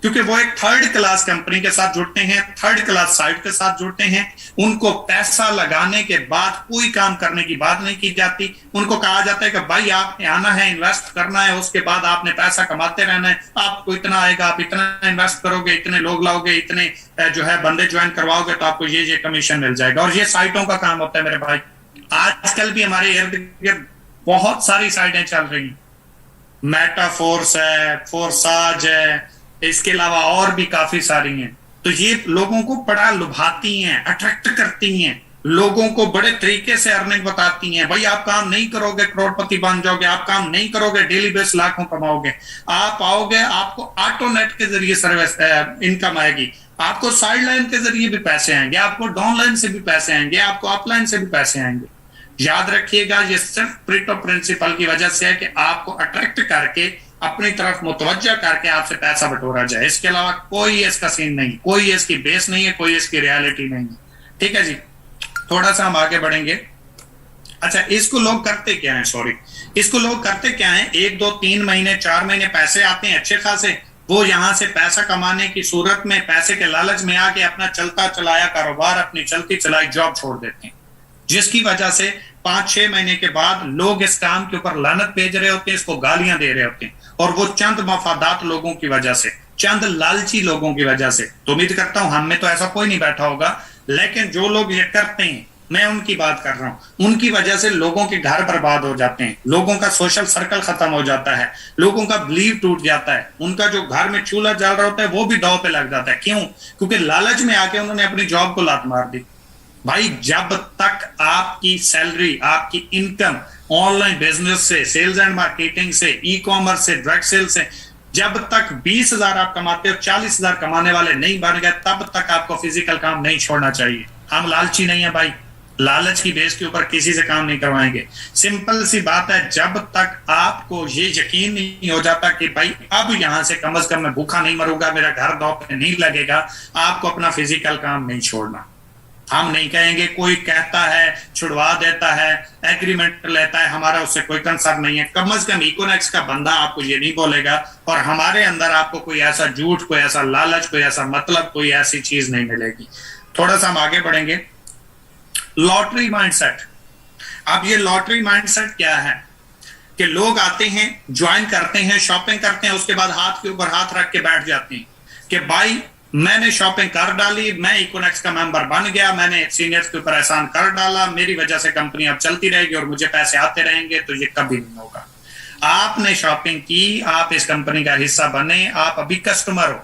क्योंकि वो एक थर्ड क्लास कंपनी के साथ जुड़ते हैं, थर्ड क्लास साइट के साथ जुड़ते हैं। उनको पैसा लगाने के बाद कोई काम करने की बात नहीं की जाती। उनको कहा जाता है कि भाई आपने आना है, इन्वेस्ट करना है, उसके बाद आपने पैसा कमाते रहना है। आपको इतना आएगा, आप इतना इन्वेस्ट करोगे, इतने लोग लाओगे, इतने जो है बंदे ज्वाइन करवाओगे तो आपको ये कमीशन मिल जाएगा। और ये साइटों का काम होता है मेरे भाई। आजकल भी हमारे इर्द गिर्द बहुत सारी साइटें चल रही हैं। मेटाफोर्स है, फोर्साज है, इसके अलावा और भी काफी सारी हैं। तो ये लोगों को बड़ा लुभाती हैं, अट्रैक्ट करती हैं, लोगों को बड़े तरीके से अर्निंग बताती हैं। भाई आप काम नहीं करोगे करोड़पति बन जाओगे, आप काम नहीं करोगे डेली बेस लाखों कमाओगे, आप आओगे आपको ऑटो नेट के जरिए सर्विस इनकम आएगी, आपको साइड लाइन के जरिए भी पैसे आएंगे, आपको डाउन लाइन से भी पैसे आएंगे, आपको अपलाइन से भी पैसे आएंगे। याद रखिएगा ये सिर्फ प्रीटो प्रिंसिपल की वजह से है कि आपको अट्रैक्ट करके अपनी तरफ मुतवज्जा करके आपसे पैसा बटोरा जाए। इसके अलावा कोई इसका सीन नहीं, कोई इसकी बेस नहीं है, कोई इसकी रियलिटी नहीं है। ठीक है जी, थोड़ा सा हम आगे बढ़ेंगे। अच्छा, इसको लोग करते क्या है? इसको लोग करते क्या है? 1, 2, 3 महीने 4 महीने पैसे आते हैं अच्छे खासे, वो यहां से पैसा कमाने की सूरत में पैसे के लालच में आके अपना चलता चलाया कारोबार, अपनी चलती चलाई जॉब छोड़ देते हैं, जिसकी वजह से 5-6 महीने के बाद लोग इस काम के ऊपर लानत भेज रहे होते हैं, इसको गालियां दे रहे होते हैं। और वो चंद मफादात लोगों की वजह से, चंद लालची लोगों की वजह से। तो उम्मीद करता हूं हम में तो ऐसा कोई नहीं बैठा होगा, लेकिन जो लोग ये करते हैं, मैं उनकी बात कर रहा हूं। उनकी वजह से लोगों के घर बर्बाद हो जाते हैं, लोगों का सोशल सर्कल खत्म हो जाता है, लोगों का बिलीव टूट जाता है, उनका जो घर में चूल्हा जल रहा होता है वो भी दांव पे लग जाता है। क्यों? क्योंकि लालच में आके उन्होंने अपनी जॉब को लात मार दी। भाई जब तक आपकी सैलरी, आपकी इनकम ऑनलाइन बिजनेस से, सेल्स एंड मार्केटिंग से, ई कॉमर्स से, डायरेक्ट सेल से, जब तक 20,000 आप कमाते हो, 40,000 कमाने वाले नहीं बन गए, तब तक आपको फिजिकल काम नहीं छोड़ना चाहिए। हम लालची नहीं है भाई, लालच की बेस के ऊपर किसी से काम नहीं करवाएंगे। सिंपल सी बात है, जब तक आपको ये यकीन नहीं हो जाता कि भाई अब यहां से कम से कम मैं भूखा नहीं मरूंगा, मेरा घर दांव पे नहीं लगेगा, आपको अपना फिजिकल काम नहीं छोड़ना। हम नहीं कहेंगे, कोई कहता है, छुड़वा देता है, एग्रीमेंट लेता है, हमारा उससे कोई कंसर्न नहीं है। कम से कम इकोनेक्स का बंदा आपको ये नहीं बोलेगा और हमारे अंदर आपको कोई ऐसा झूठ, कोई ऐसा लालच, कोई ऐसा मतलब, कोई ऐसी चीज नहीं मिलेगी। थोड़ा सा हम आगे बढ़ेंगे। Lottery mindset. अब ये लॉटरी माइंडसेट क्या है कि लोग आते हैं, ज्वाइन करते हैं, शॉपिंग करते हैं, उसके बाद हाथ के ऊपर हाथ रख के बैठ जाते हैं कि भाई मैंने शॉपिंग कर डाली, मैं इकोनेक्स का मेंबर बन गया, मैंने सीनियर्स के ऊपर एहसान कर डाला, मेरी वजह से कंपनी अब चलती रहेगी और मुझे पैसे आते रहेंगे। तो ये कभी नहीं होगा। आपने शॉपिंग की, आप इस कंपनी का हिस्सा बने, आप अभी कस्टमर हो।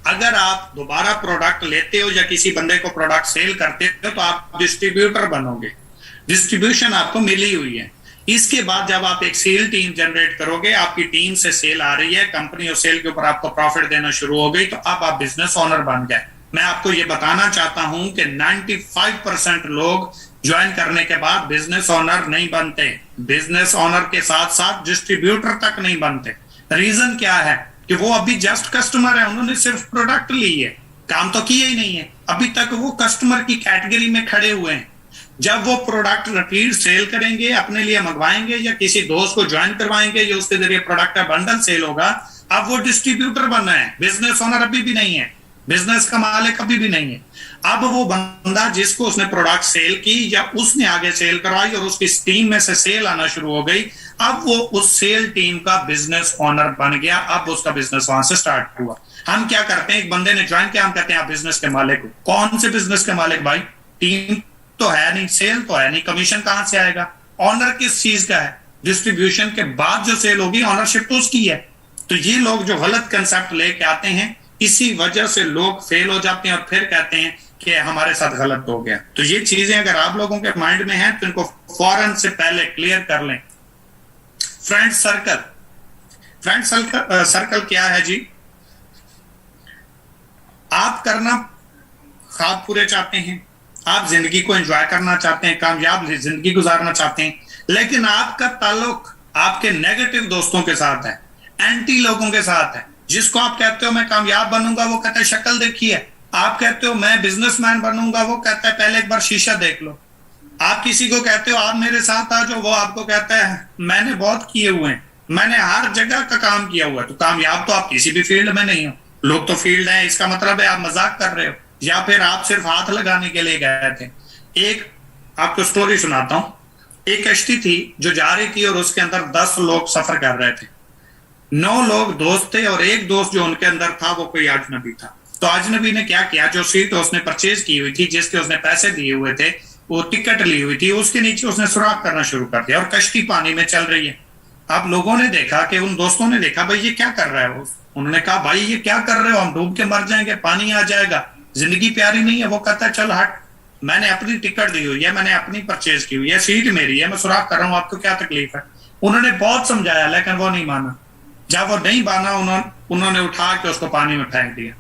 अगर आप दोबारा प्रोडक्ट लेते हो या किसी बंदे को प्रोडक्ट सेल करते हो तो आप डिस्ट्रीब्यूटर बनोगे। डिस्ट्रीब्यूशन आपको मिली हुई है। इसके बाद जब आप एक सेल टीम जनरेट करोगे, आपकी टीम से सेल आ रही है, कंपनी और सेल के ऊपर आपको प्रॉफिट देना शुरू हो गई, तो अब आप बिजनेस ओनर बन गए। मैं आपको ये बताना चाहता हूं कि 95% लोग ज्वाइन करने के बाद बिजनेस ओनर नहीं बनते। बिजनेस ओनर के साथ साथ डिस्ट्रीब्यूटर तक नहीं बनते। रीजन क्या है कि वो अभी जस्ट कस्टमर है, उन्होंने सिर्फ प्रोडक्ट ली है, काम तो किया ही नहीं है। अभी तक वो कस्टमर की कैटेगरी में खड़े हुए हैं। जब वो प्रोडक्ट रिपीट सेल करेंगे, अपने लिए मंगवाएंगे या किसी दोस्त को ज्वाइन करवाएंगे या उसके जरिए प्रोडक्ट का बंडल सेल होगा, अब वो डिस्ट्रीब्यूटर बनना है। बिजनेस ओनर अभी भी नहीं है, बिजनेस का मालिक कभी भी नहीं है। अब वो बंदा जिसको उसने प्रोडक्ट सेल की या उसने आगे सेल करवाई और उसकी टीम में से सेल आना शुरू हो गई, अब वो उस सेल टीम का बिजनेस ओनर बन गया। अब उसका बिजनेस वहां से स्टार्ट हुआ। हम क्या करते हैं, एक बंदे ने ज्वाइन किया, हम कहते हैं आप बिजनेस के मालिक हो। कौन से बिजनेस के मालिक भाई? टीम तो है नहीं, सेल तो है नहीं, कमीशन कहां से आएगा? ऑनर किस चीज का है? डिस्ट्रीब्यूशन के बाद जो सेल होगी ऑनरशिप तो उसकी है। तो ये लोग जो गलत कंसेप्ट लेके आते हैं, इसी वजह से लोग फेल हो जाते हैं और फिर कहते हैं कि हमारे साथ गलत हो गया। तो ये चीजें अगर आप लोगों के माइंड में हैं तो इनको फौरन से पहले क्लियर कर लें। फ्रेंड सर्कल, फ्रेंड सर्कल क्या है जी? आप करना ख्वाब पूरे चाहते हैं, आप जिंदगी को एंजॉय करना चाहते हैं, कामयाब जिंदगी गुजारना चाहते हैं, लेकिन आपका ताल्लुक आपके नेगेटिव दोस्तों के साथ है, एंटी लोगों के साथ है। जिसको आप कहते हो मैं कामयाब बनूंगा, वो कहता है शक्ल देखिए। आप कहते हो मैं बिजनेसमैन बनूंगा, वो कहता है पहले एक बार शीशा देख लो। आप किसी को कहते हो आप मेरे साथ आ जाओ, वो आपको कहता है मैंने बहुत किए हुए हैं, मैंने हर जगह का काम किया हुआ है। तो कामयाब तो आप किसी भी फील्ड में नहीं हो। लोग तो फील्ड है, इसका मतलब है आप मजाक कर रहे हो या फिर आप सिर्फ हाथ लगाने के लिए गए थे। एक आपको स्टोरी सुनाता हूं। एक कश्ती थी जो जा रही थी और उसके अंदर 10 लोग सफर कर रहे थे। 9 लोग दोस्त थे और एक दोस्त जो उनके अंदर था वो कोई अजनबी था। तो अजनबी ने क्या किया, जो सीट उसने परचेज की हुई थी, जिसके उसने पैसे दिए हुए थे, वो टिकट ली हुई थी, उसके नीचे उसने सुराख करना शुरू कर दिया और कश्ती पानी में चल रही है। अब लोगों ने देखा कि उन दोस्तों ने देखा भाई ये क्या कर रहा है वो। उन्होंने कहा भाई ये क्या कर रहे हो, हम डूब के मर जाएंगे, पानी आ जाएगा, जिंदगी प्यारी नहीं है। वो कहता है चल हट, मैंने अपनी टिकट दी हुई है, मैंने अपनी परचेज की हुई है, सीट मेरी है, मैं सुराख कर रहा हूँ, आपको क्या तकलीफ है? उन्होंने बहुत समझाया लेकिन वो नहीं माना। जब वो नहीं माना उन्होंने उठा के उसको पानी में फेंक दिया।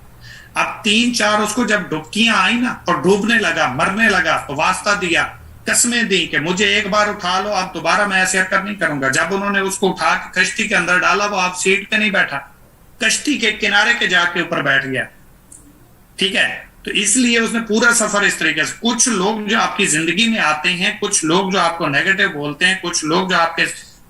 अब 3-4 उसको जब डुबकियां आई ना और डूबने लगा, मरने लगा, तो वास्ता दिया, कस्में दी कि मुझे एक बार उठा लो, अब दोबारा मैं ऐसे हरकत नहीं करूंगा। जब उन्होंने उसको उठा के कश्ती के अंदर डाला, वो आप सीट पे नहीं बैठा, कश्ती के किनारे के जाके ऊपर बैठ गया। ठीक है, तो इसलिए उसने पूरा सफर इस तरीके से। कुछ लोग जो आपकी जिंदगी में आते हैं, कुछ लोग जो आपको नेगेटिव बोलते हैं, कुछ लोग जो आपके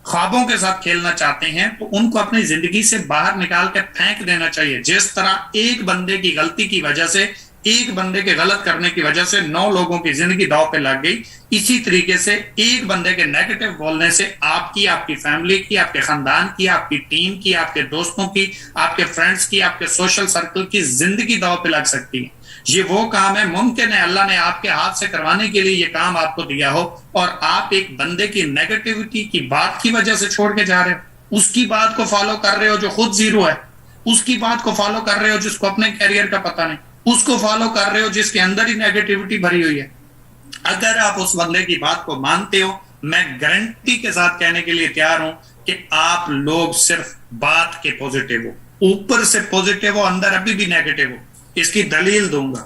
ख्वाबों के साथ खेलना चाहते हैं, तो उनको अपनी जिंदगी से बाहर निकाल के फेंक देना चाहिए। जिस तरह एक बंदे की गलती की वजह से, एक बंदे के गलत करने की वजह से 9 लोगों की जिंदगी दांव पे लग गई, इसी तरीके से एक बंदे के नेगेटिव बोलने से आपकी, आपकी फैमिली की, आपके खानदान की, आपकी टीम की, आपके दोस्तों की, आपके फ्रेंड्स की, आपके सोशल सर्कल की जिंदगी दांव पे लग सकती है। ये वो काम है, मुमकिन है अल्लाह ने आपके हाथ से करवाने के लिए ये काम आपको दिया हो और आप एक बंदे की नेगेटिविटी की बात की वजह से छोड़ के जा रहे हो, उसकी बात को फॉलो कर रहे हो जो खुद जीरो है, उसकी बात को फॉलो कर रहे हो जिसको अपने कैरियर का पता नहीं, उसको फॉलो कर रहे हो जिसके अंदर ही नेगेटिविटी भरी हुई है। अगर आप उस बंदे की बात को मानते हो, मैं गारंटी के साथ कहने के लिए तैयार हूं कि आप लोग सिर्फ बात के पॉजिटिव हो, ऊपर से पॉजिटिव हो, अंदर अभी भी नेगेटिव हो। इसकी दलील दूंगा।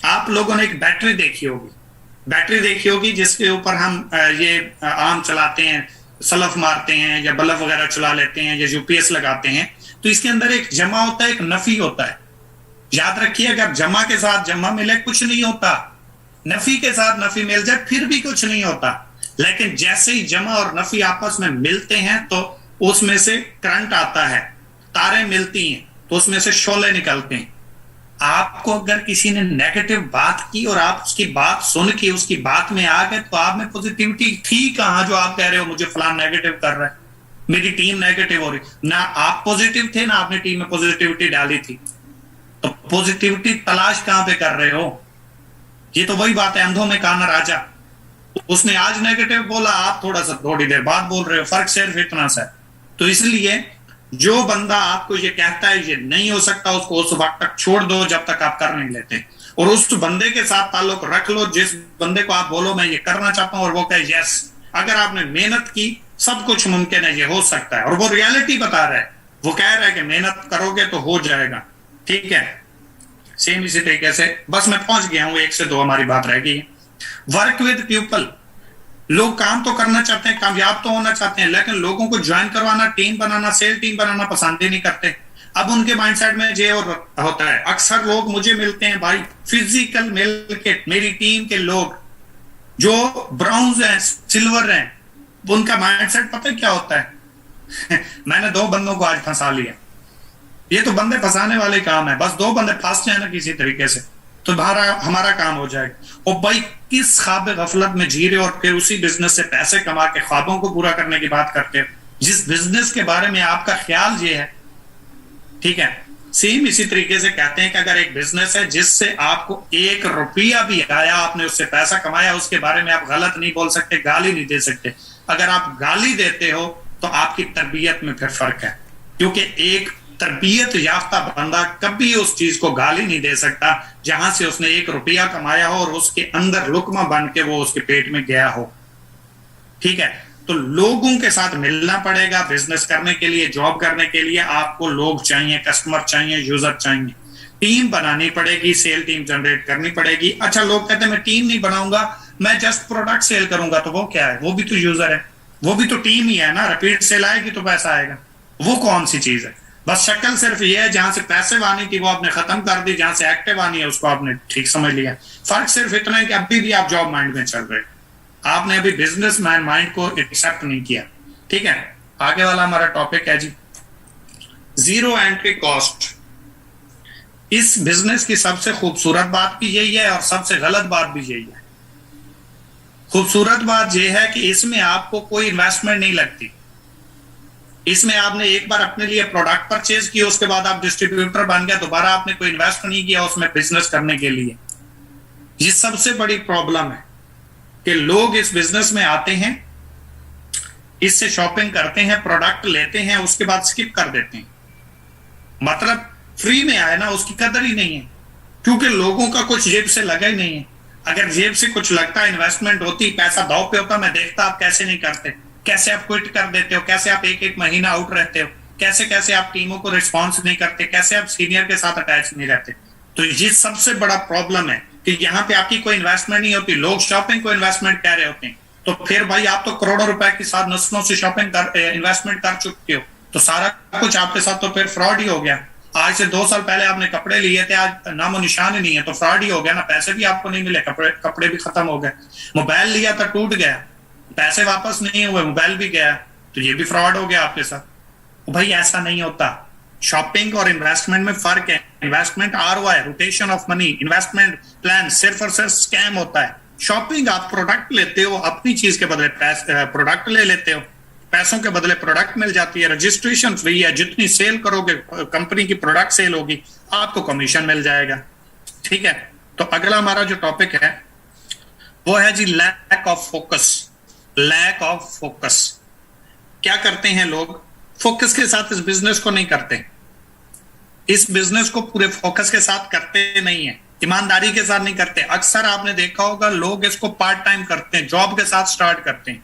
आप लोगों ने एक बैटरी देखी होगी जिसके ऊपर हम ये आम चलाते हैं, सलफ मारते हैं या बल्ब वगैरह चला लेते हैं या यूपीएस लगाते हैं। तो इसके अंदर एक जमा होता है, एक नफी होता है। याद रखिए, अगर जमा के साथ जमा मिले कुछ नहीं होता, नफी के साथ नफी मिल जाए फिर भी कुछ नहीं होता। लेकिन जैसे ही जमा और नफी आपस में मिलते हैं तो उसमें से करंट आता है, तारें मिलती हैं तो उसमें से शोले निकलते हैं। आपको अगर किसी ने नेगेटिव बात की और आप उसकी बात सुन के उसकी बात में आ गए, तो आप में पॉजिटिविटी थी कहां जो आप कह रहे हो मुझे फलान नेगेटिव कर रहा है, मेरी टीम नेगेटिव हो रही। ना आप पॉजिटिव थे ना आपने टीम में पॉजिटिविटी डाली थी, तो पॉजिटिविटी तलाश कहां पे कर रहे हो? ये तो वही बात है, अंधों में काना राजा। उसने आज नेगेटिव बोला, आप थोड़ी देर बाद बोल रहे हो, फर्क सिर्फ इतना सा है। तो इसलिए जो बंदा आपको ये कहता है ये नहीं हो सकता, उसको उस वक्त तक छोड़ दो जब तक आप कर नहीं लेते, और उस बंदे के साथ ताल्लुक रख लो जिस बंदे को आप बोलो मैं ये करना चाहता हूं और वो कहे यस। अगर आपने मेहनत की सब कुछ मुमकिन है, ये हो सकता है, और वो रियलिटी बता रहा है, वो कह रहा है कि मेहनत करोगे तो हो जाएगा। ठीक है, सेम इसी तरीके से, बस मैं पहुंच गया हूं, 1 से 2 हमारी बात रह गई है। वर्क विद पीपल, लोग काम तो करना चाहते हैं, कामयाब तो होना चाहते हैं, लेकिन लोगों को ज्वाइन करवाना, टीम बनाना, सेल टीम बनाना पसंद ही नहीं करते। अब उनके माइंडसेट में ये होता है, अक्सर लोग मुझे मिलते हैं भाई फिजिकल मिलके, मेरी टीम के लोग जो ब्राउन्स हैं, सिल्वर हैं, उनका माइंडसेट पता है क्या होता है? मैंने 2 बंदों को आज फंसा लिया। ये तो बंदे फंसाने वाले काम है, बस 2 बंदे फंस जाए ना किसी तरीके से तो हमारा काम हो जाएगा। और भाई किस ख्वाब गफलत में जी रहे और फिर उसी बिजनेस से पैसे कमा के ख्वाबों को पूरा करने की बात करते हो, जिस बिजनेस के बारे में आपका ख्याल ये है। ठीक है, सेम इसी तरीके से कहते हैं कि अगर एक बिजनेस है जिससे आपको 1 रुपया भी आया, आपने उससे पैसा कमाया, उसके बारे में आप गलत नहीं बोल सकते, गाली नहीं दे सकते। अगर आप गाली देते हो तो आपकी तरबियत में फिर फर्क है, क्योंकि एक तरबियत याफ्ता बंदा कभी उस चीज को गाली नहीं दे सकता जहां से उसने 1 रुपया कमाया हो और उसके अंदर लुकमा बन के वो उसके पेट में गया हो। ठीक है, तो लोगों के साथ मिलना पड़ेगा बिजनेस करने के लिए, जॉब करने के लिए आपको लोग चाहिए, कस्टमर चाहिए, यूजर चाहिए, टीम बनानी पड़ेगी, सेल टीम जनरेट करनी पड़ेगी। अच्छा, लोग कहते हैं मैं टीम नहीं बनाऊंगा, मैं जस्ट प्रोडक्ट सेल करूंगा, तो वो क्या है? वो भी तो यूजर है, वो भी तो टीम ही है ना। रिपीट सेल आएगी तो पैसा आएगा, वो कौन सी चीज है? बस शक्ल सिर्फ ये है, जहां से पैसिव आनी थी वो आपने खत्म कर दी, जहां से एक्टिव आनी है उसको आपने ठीक समझ लिया। फर्क सिर्फ इतना है कि अभी भी आप जॉब माइंड में चल रहे, आपने अभी बिजनेसमैन माइंड को एक्सेप्ट नहीं किया। ठीक है, आगे वाला हमारा टॉपिक है जी, जीरो एंट्री कॉस्ट। इस बिजनेस की सबसे खूबसूरत बात भी यही है और सबसे गलत बात भी यही है। खूबसूरत बात यह है कि इसमें आपको कोई इन्वेस्टमेंट नहीं लगती। इसमें आपने एक बार अपने लिए प्रोडक्ट परचेज किया, उसके बाद आप डिस्ट्रीब्यूटर बन गए, दोबारा आपने कोई इन्वेस्ट नहीं किया उसमें बिजनेस करने के लिए। ये सबसे बड़ी प्रॉब्लम है कि लोग इस बिजनेस में आते हैं, इससे शॉपिंग करते हैं, प्रोडक्ट लेते हैं, उसके बाद स्किप कर देते हैं। मतलब फ्री में आए ना, उसकी कदर ही नहीं है, क्योंकि लोगों का कुछ जेब से लगा ही नहीं है। अगर जेब से कुछ लगता, इन्वेस्टमेंट होती, पैसा दाव पे होता, मैं देखता आप कैसे नहीं करते, कैसे आप क्विट कर देते हो, कैसे आप 1-1 महीना आउट रहते हो, कैसे कैसे आप टीमों को रिस्पॉन्स नहीं करते, कैसे आप सीनियर के साथ अटैच नहीं रहते। तो ये सबसे बड़ा प्रॉब्लम है कि यहाँ पे आपकी कोई इन्वेस्टमेंट नहीं होती, लोग शॉपिंग को इन्वेस्टमेंट कह रहे होते हैं। तो फिर भाई आप तो करोड़ों रुपए के साथ नस्लों से शॉपिंग इन्वेस्टमेंट कर चुके हो, तो सारा कुछ आपके साथ तो फिर फ्रॉड ही हो गया। आज से 2 साल पहले आपने कपड़े लिए थे, आज नामो निशान ही नहीं है, तो फ्रॉड ही हो गया ना। पैसे भी आपको नहीं मिले, कपड़े भी खत्म हो गए। मोबाइल लिया था, टूट गया, पैसे वापस नहीं हुए, मोबाइल भी गया, तो ये भी फ्रॉड हो गया आपके साथ। भाई ऐसा नहीं होता। शॉपिंग और इन्वेस्टमेंट में फर्क है। Investment ROI, rotation of money, investment plan सिर्फ और सिर्फ स्कैम होता है। शॉपिंग आप प्रोडक्ट लेते हो, अपनी चीज के बदले प्रोडक्ट ले लेते हो, पैसों के बदले प्रोडक्ट मिल जाती है, रजिस्ट्रेशन फ्री है, जितनी सेल करोगे कंपनी की प्रोडक्ट सेल होगी, आपको कमीशन मिल जाएगा। ठीक है, तो अगला हमारा जो टॉपिक है वो है जी lack of focus. Lack of focus क्या करते हैं लोग? फोकस के साथ इस बिजनेस को नहीं करते, इस बिजनेस को पूरे फोकस के साथ करते नहीं है, ईमानदारी के साथ नहीं करते। अक्सर आपने देखा होगा लोग इसको पार्ट टाइम करते हैं, जॉब के साथ स्टार्ट करते हैं।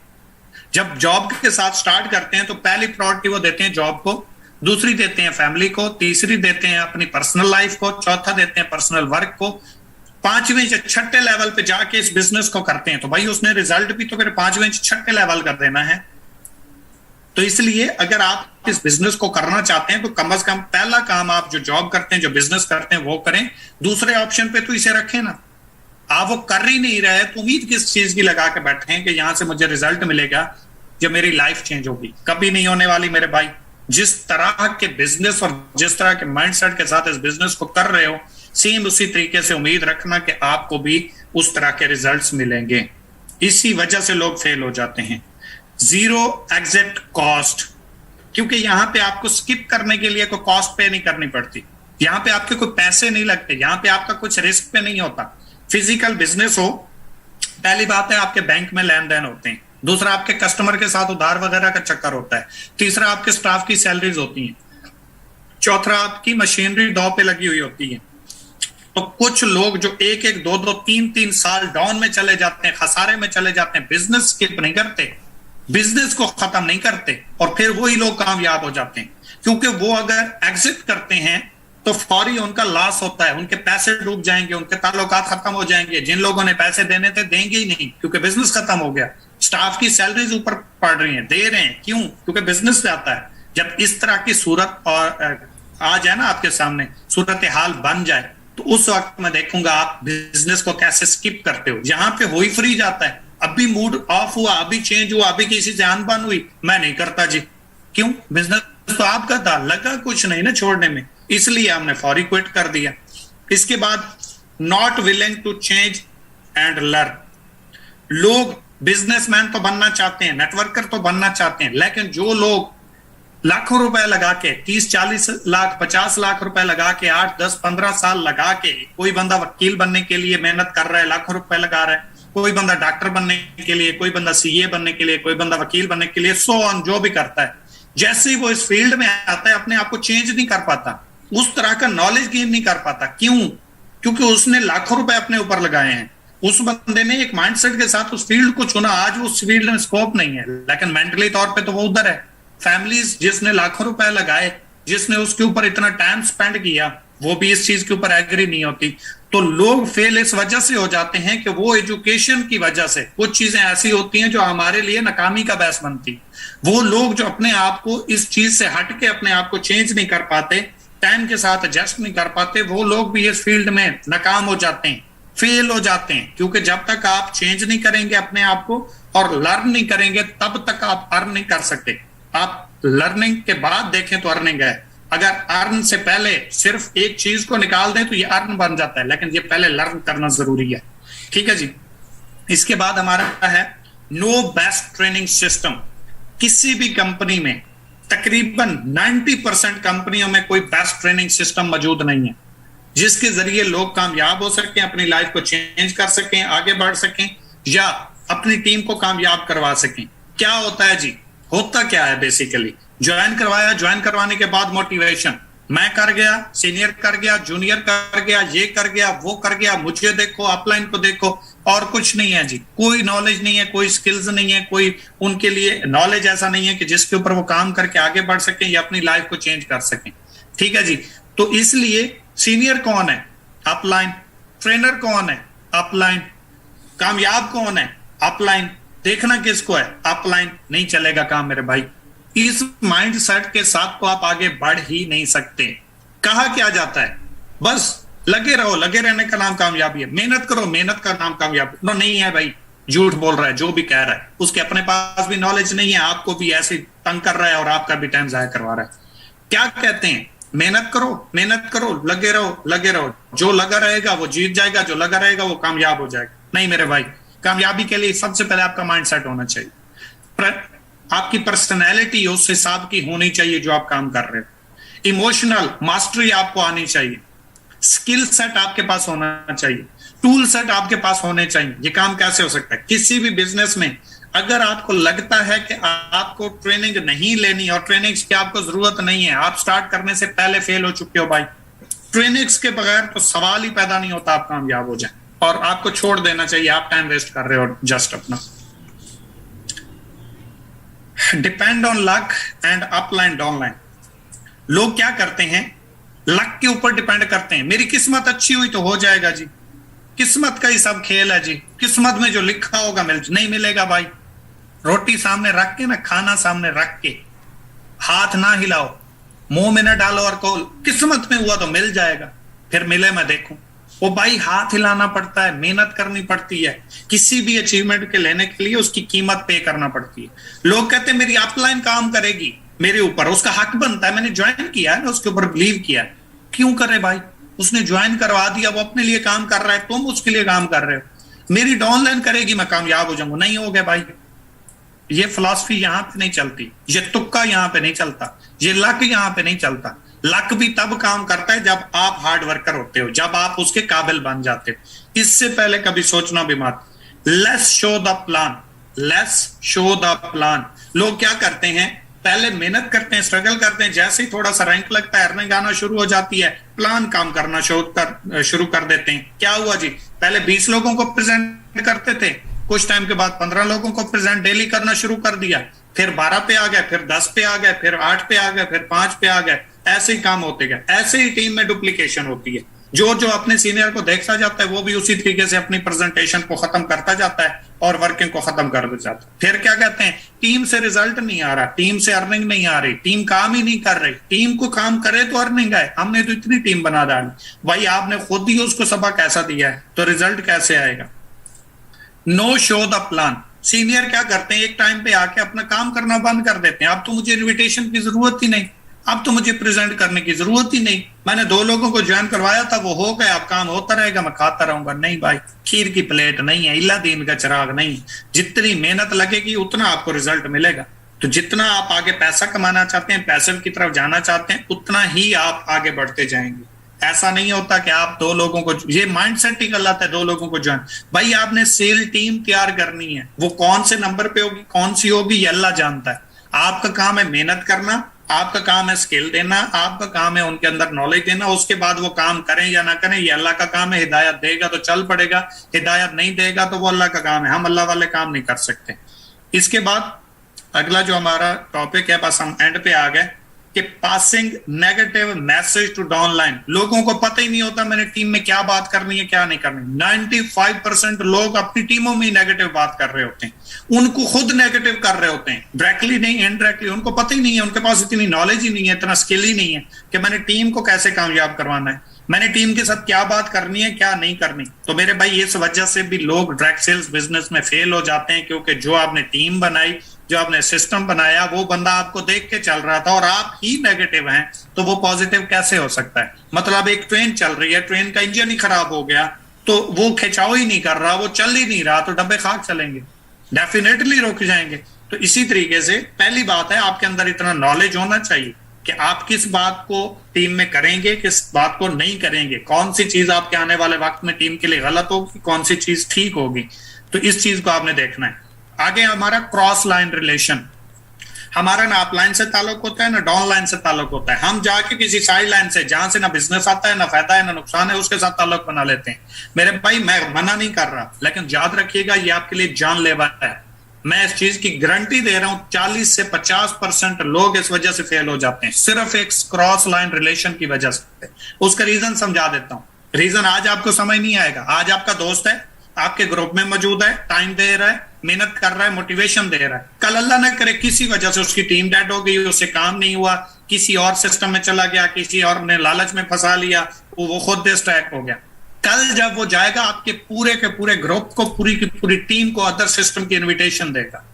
जब जॉब के साथ स्टार्ट करते हैं तो पहली प्रायोरिटी वो देते हैं जॉब को, दूसरी देते हैं फैमिली को, तीसरी देते हैं अपनी पर्सनल लाइफ को, चौथा देते हैं पर्सनल वर्क को, 5वें या 6ठे लेवल पे जाके इस बिजनेस को करते हैं। तो भाई उसने रिजल्ट भी तो फिर 5वें 6ठे लेवल कर देना है। तो इसलिए अगर आप इस बिजनेस को करना चाहते हैं तो कम से कम पहला काम आप जो जॉब करते हैं, जो बिजनेस करते हैं वो करें, दूसरे ऑप्शन पे तो इसे रखें ना। आप वो कर ही नहीं रहे तो उम्मीद किस चीज की लगा के बैठे हैं कि यहां से मुझे रिजल्ट मिलेगा, जब मेरी लाइफ चेंज होगी? कभी नहीं होने वाली मेरे भाई। जिस तरह के बिजनेस और जिस तरह के माइंडसेट के साथ इस बिजनेस को कर रहे हो, सेम उसी तरीके से उम्मीद रखना कि आपको भी उस तरह के रिजल्ट्स मिलेंगे। इसी वजह से लोग फेल हो जाते हैं। जीरो एग्जिट कॉस्ट, क्योंकि यहां पे आपको स्किप करने के लिए कोई कॉस्ट पे नहीं करनी पड़ती, यहां पे आपके कोई पैसे नहीं लगते, यहां पे आपका कुछ रिस्क पे नहीं होता। फिजिकल बिजनेस हो, पहली बात है आपके बैंक में लेन देन होते हैं, दूसरा आपके कस्टमर के साथ उधार वगैरह का चक्कर होता है, तीसरा आपके स्टाफ की सैलरीज होती हैं, चौथा आपकी मशीनरी दांव पे लगी हुई होती है। तो कुछ लोग जो एक एक दो दो तीन तीन साल डाउन में चले जाते हैं, खसारे में चले जाते हैं, बिजनेस स्किप नहीं करते, बिजनेस को खत्म नहीं करते, और फिर वही लोग कामयाब हो जाते हैं। क्योंकि वो अगर एग्जिट करते हैं तो फौरी उनका लॉस होता है, उनके पैसे डूब जाएंगे, उनके ताल्लुकात खत्म हो जाएंगे, जिन लोगों ने पैसे देने थे देंगे ही नहीं क्योंकि बिजनेस खत्म हो गया। स्टाफ की सैलरीज ऊपर पड़ रही हैं, दे रहे हैं, क्यों? क्योंकि बिजनेस से आता है। जब इस तरह की सूरत और आ जाए ना आपके सामने, सूरत हाल बन जाए, तो उस वक्त मैं देखूंगा आप बिजनेस को कैसे स्किप करते हो। जहां पे हो ही फ्री जाता है, अभी मूड ऑफ हुआ, अभी चेंज हुआ, अभी किसी से अनबन हुई, मैं नहीं करता जी। क्यों? बिजनेस तो आपका था, लगा कुछ नहीं ना छोड़ने में, इसलिए हमने फौरी क्विट कर दिया। इसके बाद not willing to change and learn. लोग बिजनेसमैन तो बनना चाहते हैं, नेटवर्कर तो बनना चाहते हैं, लेकिन जो लोग लाखों रुपए लगा के 30-40 लाख 50 लाख रुपए लगा के 8-10-15 साल लगा के, कोई बंदा वकील बनने के लिए मेहनत कर रहा है, लाखों रुपए लगा रहा है, कोई बंदा डॉक्टर बनने के लिए, कोई बंदा सीए बनने के लिए, कोई बंदा वकील बनने के लिए, सो ऑन, जो भी करता है, जैसे ही वो इस फील्ड में आता है अपने आप को चेंज नहीं कर पाता, उस तरह का नॉलेज गेन नहीं कर पाता। क्यों? क्योंकि उसने लाखों रुपए अपने ऊपर लगाए हैं। उस बंदे ने एक माइंडसेट के साथ उस फील्ड को चुना, आज वो उस फील्ड में स्कोप नहीं है, लेकिन मेंटली तौर पे तो वो उधर है। फैमिलीज जिसने लाखों रुपए लगाए, जिसने उसके ऊपर इतना टाइम स्पेंड किया, वो भी इस चीज के ऊपर एग्री नहीं होती। तो लोग फेल इस वजह से हो जाते हैं कि वो एजुकेशन की वजह से कुछ चीजें ऐसी होती हैं जो हमारे लिए नाकामी का बायस बनती। वो लोग जो अपने आप को इस चीज से हट के अपने आप को चेंज नहीं कर पाते, टाइम के साथ एडजस्ट नहीं कर पाते, वो लोग भी इस फील्ड में नाकाम हो जाते हैं, फेल हो जाते हैं। क्योंकि जब तक आप चेंज नहीं करेंगे अपने आप को और लर्न नहीं करेंगे, तब तक आप अर्न नहीं कर सकते। आप लर्निंग के बाद देखें तो अर्निंग है, अगर अर्न से पहले सिर्फ एक चीज को निकाल दें तो ये अर्न बन जाता है, लेकिन ये पहले लर्न करना जरूरी है। ठीक है जी। इसके बाद हमारा है नो बेस्ट ट्रेनिंग सिस्टम। किसी भी कंपनी में तकरीबन 90% कंपनियों में कोई बेस्ट ट्रेनिंग सिस्टम मौजूद नहीं है जिसके जरिए लोग कामयाब हो सकें, अपनी लाइफ को चेंज कर सकें, आगे बढ़ सकें या अपनी टीम को कामयाब करवा सकें। क्या होता है जी? होता क्या है बेसिकली, ज्वाइन करवाया, ज्वाइन करवाने के बाद मोटिवेशन, मैं कर गया, सीनियर कर गया, जूनियर कर गया, ये कर गया, वो कर गया, मुझे देखो, अपलाइन को देखो, और कुछ नहीं है जी। कोई नॉलेज नहीं है, कोई स्किल्स नहीं है, कोई उनके लिए नॉलेज ऐसा नहीं है कि जिसके ऊपर वो काम करके आगे बढ़ सकें या अपनी लाइफ को चेंज कर सकें। ठीक है जी। तो इसलिए सीनियर कौन है? अपलाइन। ट्रेनर कौन है? अपलाइन। कामयाब कौन है? अपलाइन। देखना किसको है? अपलाइन। नहीं चलेगा काम मेरे भाई। इस माइंड सेट के साथ तो आप आगे बढ़ ही नहीं सकते। कहा क्या जाता है? बस लगे रहो, लगे रहने का नाम कामयाबी है, मेहनत करो, मेहनत का नाम कामयाबी। नो, नहीं है भाई, झूठ बोल रहा है जो भी कह रहा है, उसके अपने पास भी नॉलेज नहीं है, आपको भी ऐसे तंग कर रहा है और आपका भी टाइम जाया करवा रहा है। क्या कहते हैं? मेहनत करो, मेहनत करो, लगे रहो, लगे रहो, जो लगा रहेगा वो जीत जाएगा, जो लगा रहेगा वो कामयाब हो जाएगा। नहीं मेरे भाई, कामयाबी के लिए सबसे पहले आपका माइंड सेट होना चाहिए, आपकी पर्सनैलिटी उस हिसाब की होनी चाहिए जो आप काम कर रहे हो, इमोशनल मास्टरी आपको आनी चाहिए, स्किल सेट आपके पास होना चाहिए, टूल सेट आपके पास होने चाहिए। ये काम कैसे हो सकता है? किसी भी बिजनेस में अगर आपको लगता है कि आपको ट्रेनिंग नहीं लेनी और ट्रेनिंग्स की आपको जरूरत नहीं है, आप स्टार्ट करने से पहले फेल हो चुके हो भाई। ट्रेनिंग्स के बगैर तो सवाल ही पैदा नहीं होता आप कामयाब हो जाए, और आपको छोड़ देना चाहिए, आप टाइम वेस्ट कर रहे हो जस्ट अपना। Depend on luck and upline downline. लोग क्या करते हैं? लक के ऊपर डिपेंड करते हैं, मेरी किस्मत अच्छी हुई तो हो जाएगा जी, किस्मत का ही सब खेल है जी, किस्मत में जो लिखा होगा नहीं मिलेगा भाई। रोटी सामने रख के ना, खाना सामने रख के, हाथ ना हिलाओ, मुंह में ना डालो और कहो किस्मत में हुआ तो मिल जाएगा, फिर मिले मैं देखूं। वो भाई हाथ हिलाना पड़ता है, मेहनत करनी पड़ती है, किसी भी अचीवमेंट के लेने के लिए उसकी कीमत पे करना पड़ती है। लोग कहते हैं मेरी अपलाइन काम करेगी मेरे ऊपर, उसका हक बनता है, मैंने ज्वाइन किया है ना, उसके ऊपर बिलीव किया। क्यों करे भाई? उसने ज्वाइन करवा दिया, वो अपने लिए काम कर रहा है, तुम उसके लिए काम कर रहे हो। मेरी डाउनलाइन करेगी, मैं कामयाब हो जाऊंगा, नहीं हो गया भाई। ये फिलॉसफी यहां पे नहीं चलती, ये तुक्का यहां पे नहीं चलता, ये लक यहां पे नहीं चलता। लक भी तब काम करता है जब आप हार्ड वर्कर होते हो, जब आप उसके काबिल बन जाते हो। इससे पहले कभी सोचना भी मत। Let's show the plan, let's show the plan. लोग क्या करते हैं, पहले मेहनत करते हैं, स्ट्रगल करते हैं, जैसे ही थोड़ा सा रैंक लगता है, अर्निंग आना शुरू हो जाती है, प्लान काम करना शुरू कर देते हैं। क्या हुआ जी, पहले 20 लोगों को प्रेजेंट करते थे, कुछ टाइम के बाद 15 लोगों को प्रेजेंट डेली करना शुरू कर दिया, फिर 12 पे आ गए, फिर 10 पे आ गए, फिर 8 पे आ गए, फिर 5 पे आ गए। ऐसे ही काम होते गए, ऐसे ही टीम में डुप्लीकेशन होती है। जो जो अपने सीनियर को देखता जाता है, वो भी उसी तरीके से अपनी प्रेजेंटेशन को खत्म करता जाता है और वर्किंग को खत्म कर देता है। फिर क्या कहते हैं, टीम से रिजल्ट नहीं आ रहा, टीम से अर्निंग नहीं आ रही, टीम काम ही नहीं कर रही। टीम को काम करे तो अर्निंग आए, हमने तो इतनी टीम बना डाली। भाई आपने खुद ही उसको सबक ऐसा दिया है, तो रिजल्ट कैसे आएगा। No show the plan. Senior क्या करते हैं, एक टाइम पे आके अपना काम करना बंद कर देते हैं। अब तो मुझे इन्विटेशन की जरूरत ही नहीं, अब तो मुझे प्रेजेंट करने की जरूरत ही नहीं, मैंने 2 लोगों को ज्वाइन करवाया था, वो हो गया, अब काम होता रहेगा, मैं खाता रहूंगा। नहीं भाई, खीर की प्लेट नहीं है, इल्ला दीन का चिराग नहीं। जितनी मेहनत लगेगी उतना आपको रिजल्ट मिलेगा। तो जितना आप आगे पैसा कमाना चाहते हैं, पैसे की तरफ जाना चाहते हैं, उतना ही आप आगे बढ़ते जाएंगे। ऐसा नहीं होता कि आप 2 लोगों को, ये माइंडसेट ही गलत है, 2 लोगों को ज्वाइन। भाई आपने सेल टीम तैयार करनी है, वो कौन से नंबर पे होगी, कौन सी होगी, ये अल्लाह जानता है। आपका काम है मेहनत करना, आपका काम है स्किल देना, आपका काम है उनके अंदर नॉलेज देना। उसके बाद वो काम करें या ना करें, ये अल्लाह का काम है। हिदायत देगा तो चल पड़ेगा, हिदायत नहीं देगा तो वो अल्लाह का काम है। हम अल्लाह वाले काम नहीं कर सकते। इसके बाद अगला जो हमारा टॉपिक है, बस हम एंड पे आ गए, कि passing negative message to downline. लोगों को पता ही नहीं होता मैंने टीम में क्या बात करनी है, क्या नहीं करनी। 95% लोग अपनी टीमों में नेगेटिव बात कर रहे होते हैं, उनको खुद नेगेटिव कर रहे होते हैं, डायरेक्टली नहीं इनडायरेक्टली। उनको पता ही नहीं है, उनके पास इतनी नॉलेज ही नहीं है, इतना स्किल ही नहीं है कि मैंने टीम को कैसे कामयाब करवाना है, मैंने टीम के साथ क्या बात करनी है, क्या नहीं करनी। तो मेरे भाई इस वजह से भी लोग डायरेक्ट सेल्स बिजनेस में फेल हो जाते हैं, क्योंकि जो आपने टीम बनाई, जो आपने सिस्टम बनाया, वो बंदा आपको देख के चल रहा था और आप ही नेगेटिव हैं, तो वो पॉजिटिव कैसे हो सकता है। मतलब एक ट्रेन चल रही है, ट्रेन का इंजन ही खराब हो गया, तो वो खिंचाव ही नहीं कर रहा, वो चल ही नहीं रहा, तो डब्बे खाक चलेंगे, डेफिनेटली रुक जाएंगे। तो इसी तरीके से पहली बात है, आपके अंदर इतना नॉलेज होना चाहिए कि आप किस बात को टीम में करेंगे, किस बात को नहीं करेंगे, कौन सी चीज आपके आने वाले वक्त में टीम के लिए गलत होगी, कौन सी चीज ठीक होगी। तो इस चीज को आपने देखना है। आगे हमारा क्रॉस लाइन रिलेशन, हमारा ना अपलाइन से ताल्लुक होता है, ना डाउन लाइन से ताल्लुक होता है। हम जाके किसी साइड लाइन से, जहां से ना बिजनेस आता है, ना फायदा है, ना नुकसान है, उसके साथ ताल्लुक बना लेते हैं। मेरे भाई मैं मना नहीं कर रहा, लेकिन याद रखिएगा ये आपके लिए जानलेवा है। मैं इस चीज की गारंटी दे रहा हूं, 40 से 50% लोग इस वजह से फेल हो जाते हैं, सिर्फ एक क्रॉस लाइन रिलेशन की वजह से। उसका रीजन समझा देता हूं। रीजन आज आपको समझ नहीं आएगा। आज आपका दोस्त है, आपके ग्रुप में मौजूद है, टाइम दे रहा है, मेहनत कर रहा है, मोटिवेशन दे रहा है। कल अल्लाह न करे किसी वजह से उसकी टीम डेड हो गई, उससे काम नहीं हुआ, किसी और सिस्टम में चला गया, किसी और ने लालच में फंसा लिया, वो खुद डिस्ट्रैक्ट हो गया। कल जब वो जाएगा, आपके पूरे के पूरे ग्रुप को, पूरी की पूरी टीम को अदर सिस्टम की इन्विटेशन देगा।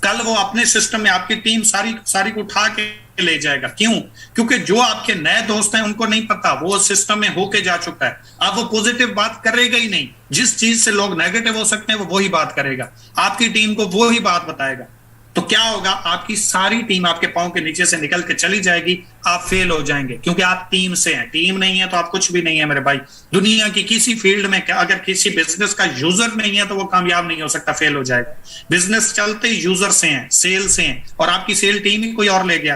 कल वो अपने सिस्टम में आपकी टीम सारी को उठा के ले जाएगा। क्यों? क्योंकि जो आपके नए दोस्त हैं उनको नहीं पता, वो सिस्टम में होके जा चुका है। अब वो पॉजिटिव बात करेगा ही नहीं, जिस चीज से लोग नेगेटिव हो सकते हैं वो वही बात करेगा, आपकी टीम को वो ही बात बताएगा। तो क्या होगा, आपकी सारी टीम आपके पांव के नीचे से निकल के चली जाएगी, आप फेल हो जाएंगे, क्योंकि आप टीम से हैं। टीम नहीं है तो आप कुछ भी नहीं है मेरे भाई। दुनिया की किसी फील्ड में अगर किसी बिजनेस का यूजर नहीं है तो वो कामयाब नहीं हो सकता, फेल हो जाएगा। बिजनेस चलते ही यूजर से हैं, सेल से हैं, और आपकी सेल टीम ही कोई और ले गया।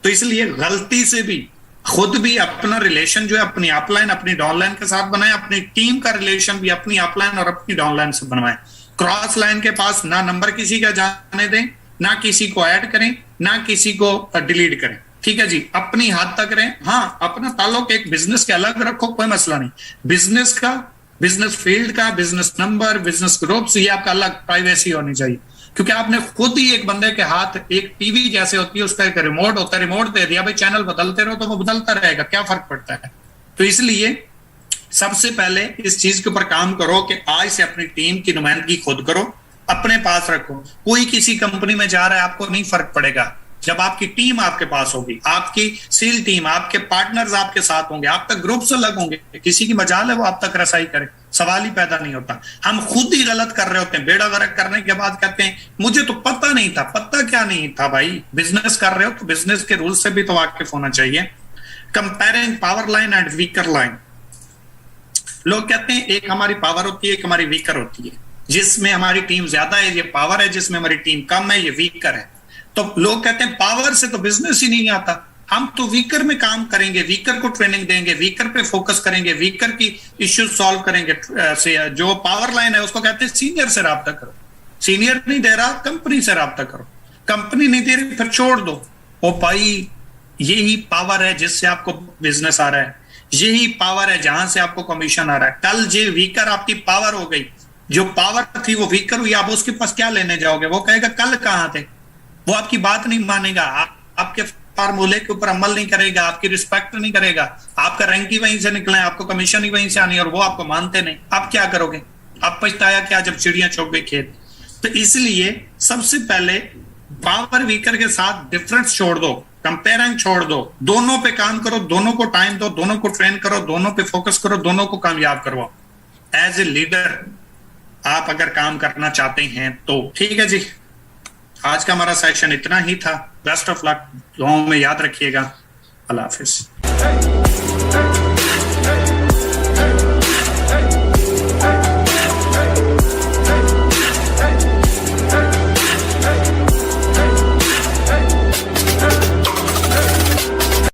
तो इसलिए गलती से भी खुद भी अपना रिलेशन जो है अपनी अपलाइन अपनी डाउनलाइन के साथ बनाए, अपनी टीम का रिलेशन भी अपनी अपलाइन और अपनी डाउनलाइन से बनवाएं। क्रॉस लाइन के पास ना नंबर किसी का जाने दें, ना किसी को ऐड करें, ना किसी को डिलीट करें। ठीक है जी, अपनी हद तक रहें। हाँ, अपना ताल्लुक एक बिजनेस के अलग रखो, कोई मसला नहीं। बिजनेस का, बिजनेस फील्ड का, बिजनेस नंबर, बिजनेस ग्रुप्स, ये आपका अलग प्राइवेसी होनी चाहिए। क्योंकि आपने खुद ही एक बंदे के हाथ, एक टीवी जैसे होती है उसका एक रिमोट होता है, रिमोट दे दिया, भाई चैनल बदलते रहो, तो वो बदलता रहेगा, क्या फर्क पड़ता है। तो इसलिए सबसे पहले इस चीज के ऊपर काम करो कि आज से अपनी टीम की नुमाइंदगी खुद करो, अपने पास रखो। कोई किसी कंपनी में जा रहा है, आपको नहीं फर्क पड़ेगा, जब आपकी टीम आपके पास होगी, आपकी सेल टीम, आपके पार्टनर्स आपके साथ होंगे, आपका ग्रुप्स अलग होंगे, किसी की मजाल है वो आप तक रसाई करे, सवाल ही पैदा नहीं होता। हम खुद ही गलत कर रहे होते हैं, बेड़ा गर्क करने के बाद कहते हैं मुझे तो पता नहीं था। पता क्या नहीं था भाई? बिजनेस कर रहे हो तो बिजनेस के रूल से भी तो वाकिफ होना चाहिए। Comparing power line and weaker line, लोग कहते हैं एक हमारी पावर होती है, एक हमारी वीकर होती है। जिसमें हमारी टीम ज्यादा है ये पावर है, जिसमें हमारी टीम कम है ये वीकर है। तो लोग कहते हैं पावर से तो बिजनेस ही नहीं आता। हम तो वीकर में काम करेंगे, वीकर को ट्रेनिंग देंगे, वीकर पे फोकस करेंगे, वीकर की इश्यूज सॉल्व करेंगे। जो पावर लाइन है उसको कहते हैं सीनियर से राब्ता करो। सीनियर नहीं दे रहा, कंपनी से राब्ता करो। कंपनी नहीं दे रही, फिर छोड़ दो। ओ भाई, यही पावर है जिससे आपको बिजनेस आ रहा है, यही पावर है जहां से आपको कमीशन आ रहा है। कल जो वीकर आपकी पावर हो गई, जो पावर थी वो वीकर हुई, आप उसके पास क्या लेने जाओगे? वो कहेगा कल कहां थे। वो आपकी बात नहीं मानेगा, आपके फार्मूले के ऊपर अमल नहीं करेगा, आपकी रिस्पेक्ट नहीं करेगा। आपका रैंक ही वहीं से निकला है, आपको कमीशन ही वहीं से आनी है, और वो आपको मानते नहीं। आप क्या करोगे? आप पछताया क्या जब चिड़ियां चौक गई खेत। तो इसलिए सबसे पहले पावर वीकर के साथ डिफरेंस छोड़ दो, कंपेयरिंग छोड़ दो, दोनों पे काम करो, दोनों को टाइम दो, दोनों को ट्रेन करो, दोनों पे फोकस करो, दोनों को कामयाब करवाओ। एज ए लीडर आप अगर काम करना चाहते हैं तो ठीक है जी। आज का हमारा सेशन इतना ही था। बेस्ट ऑफ लक, दुआओं में याद रखिएगा। अल्लाह हाफिज।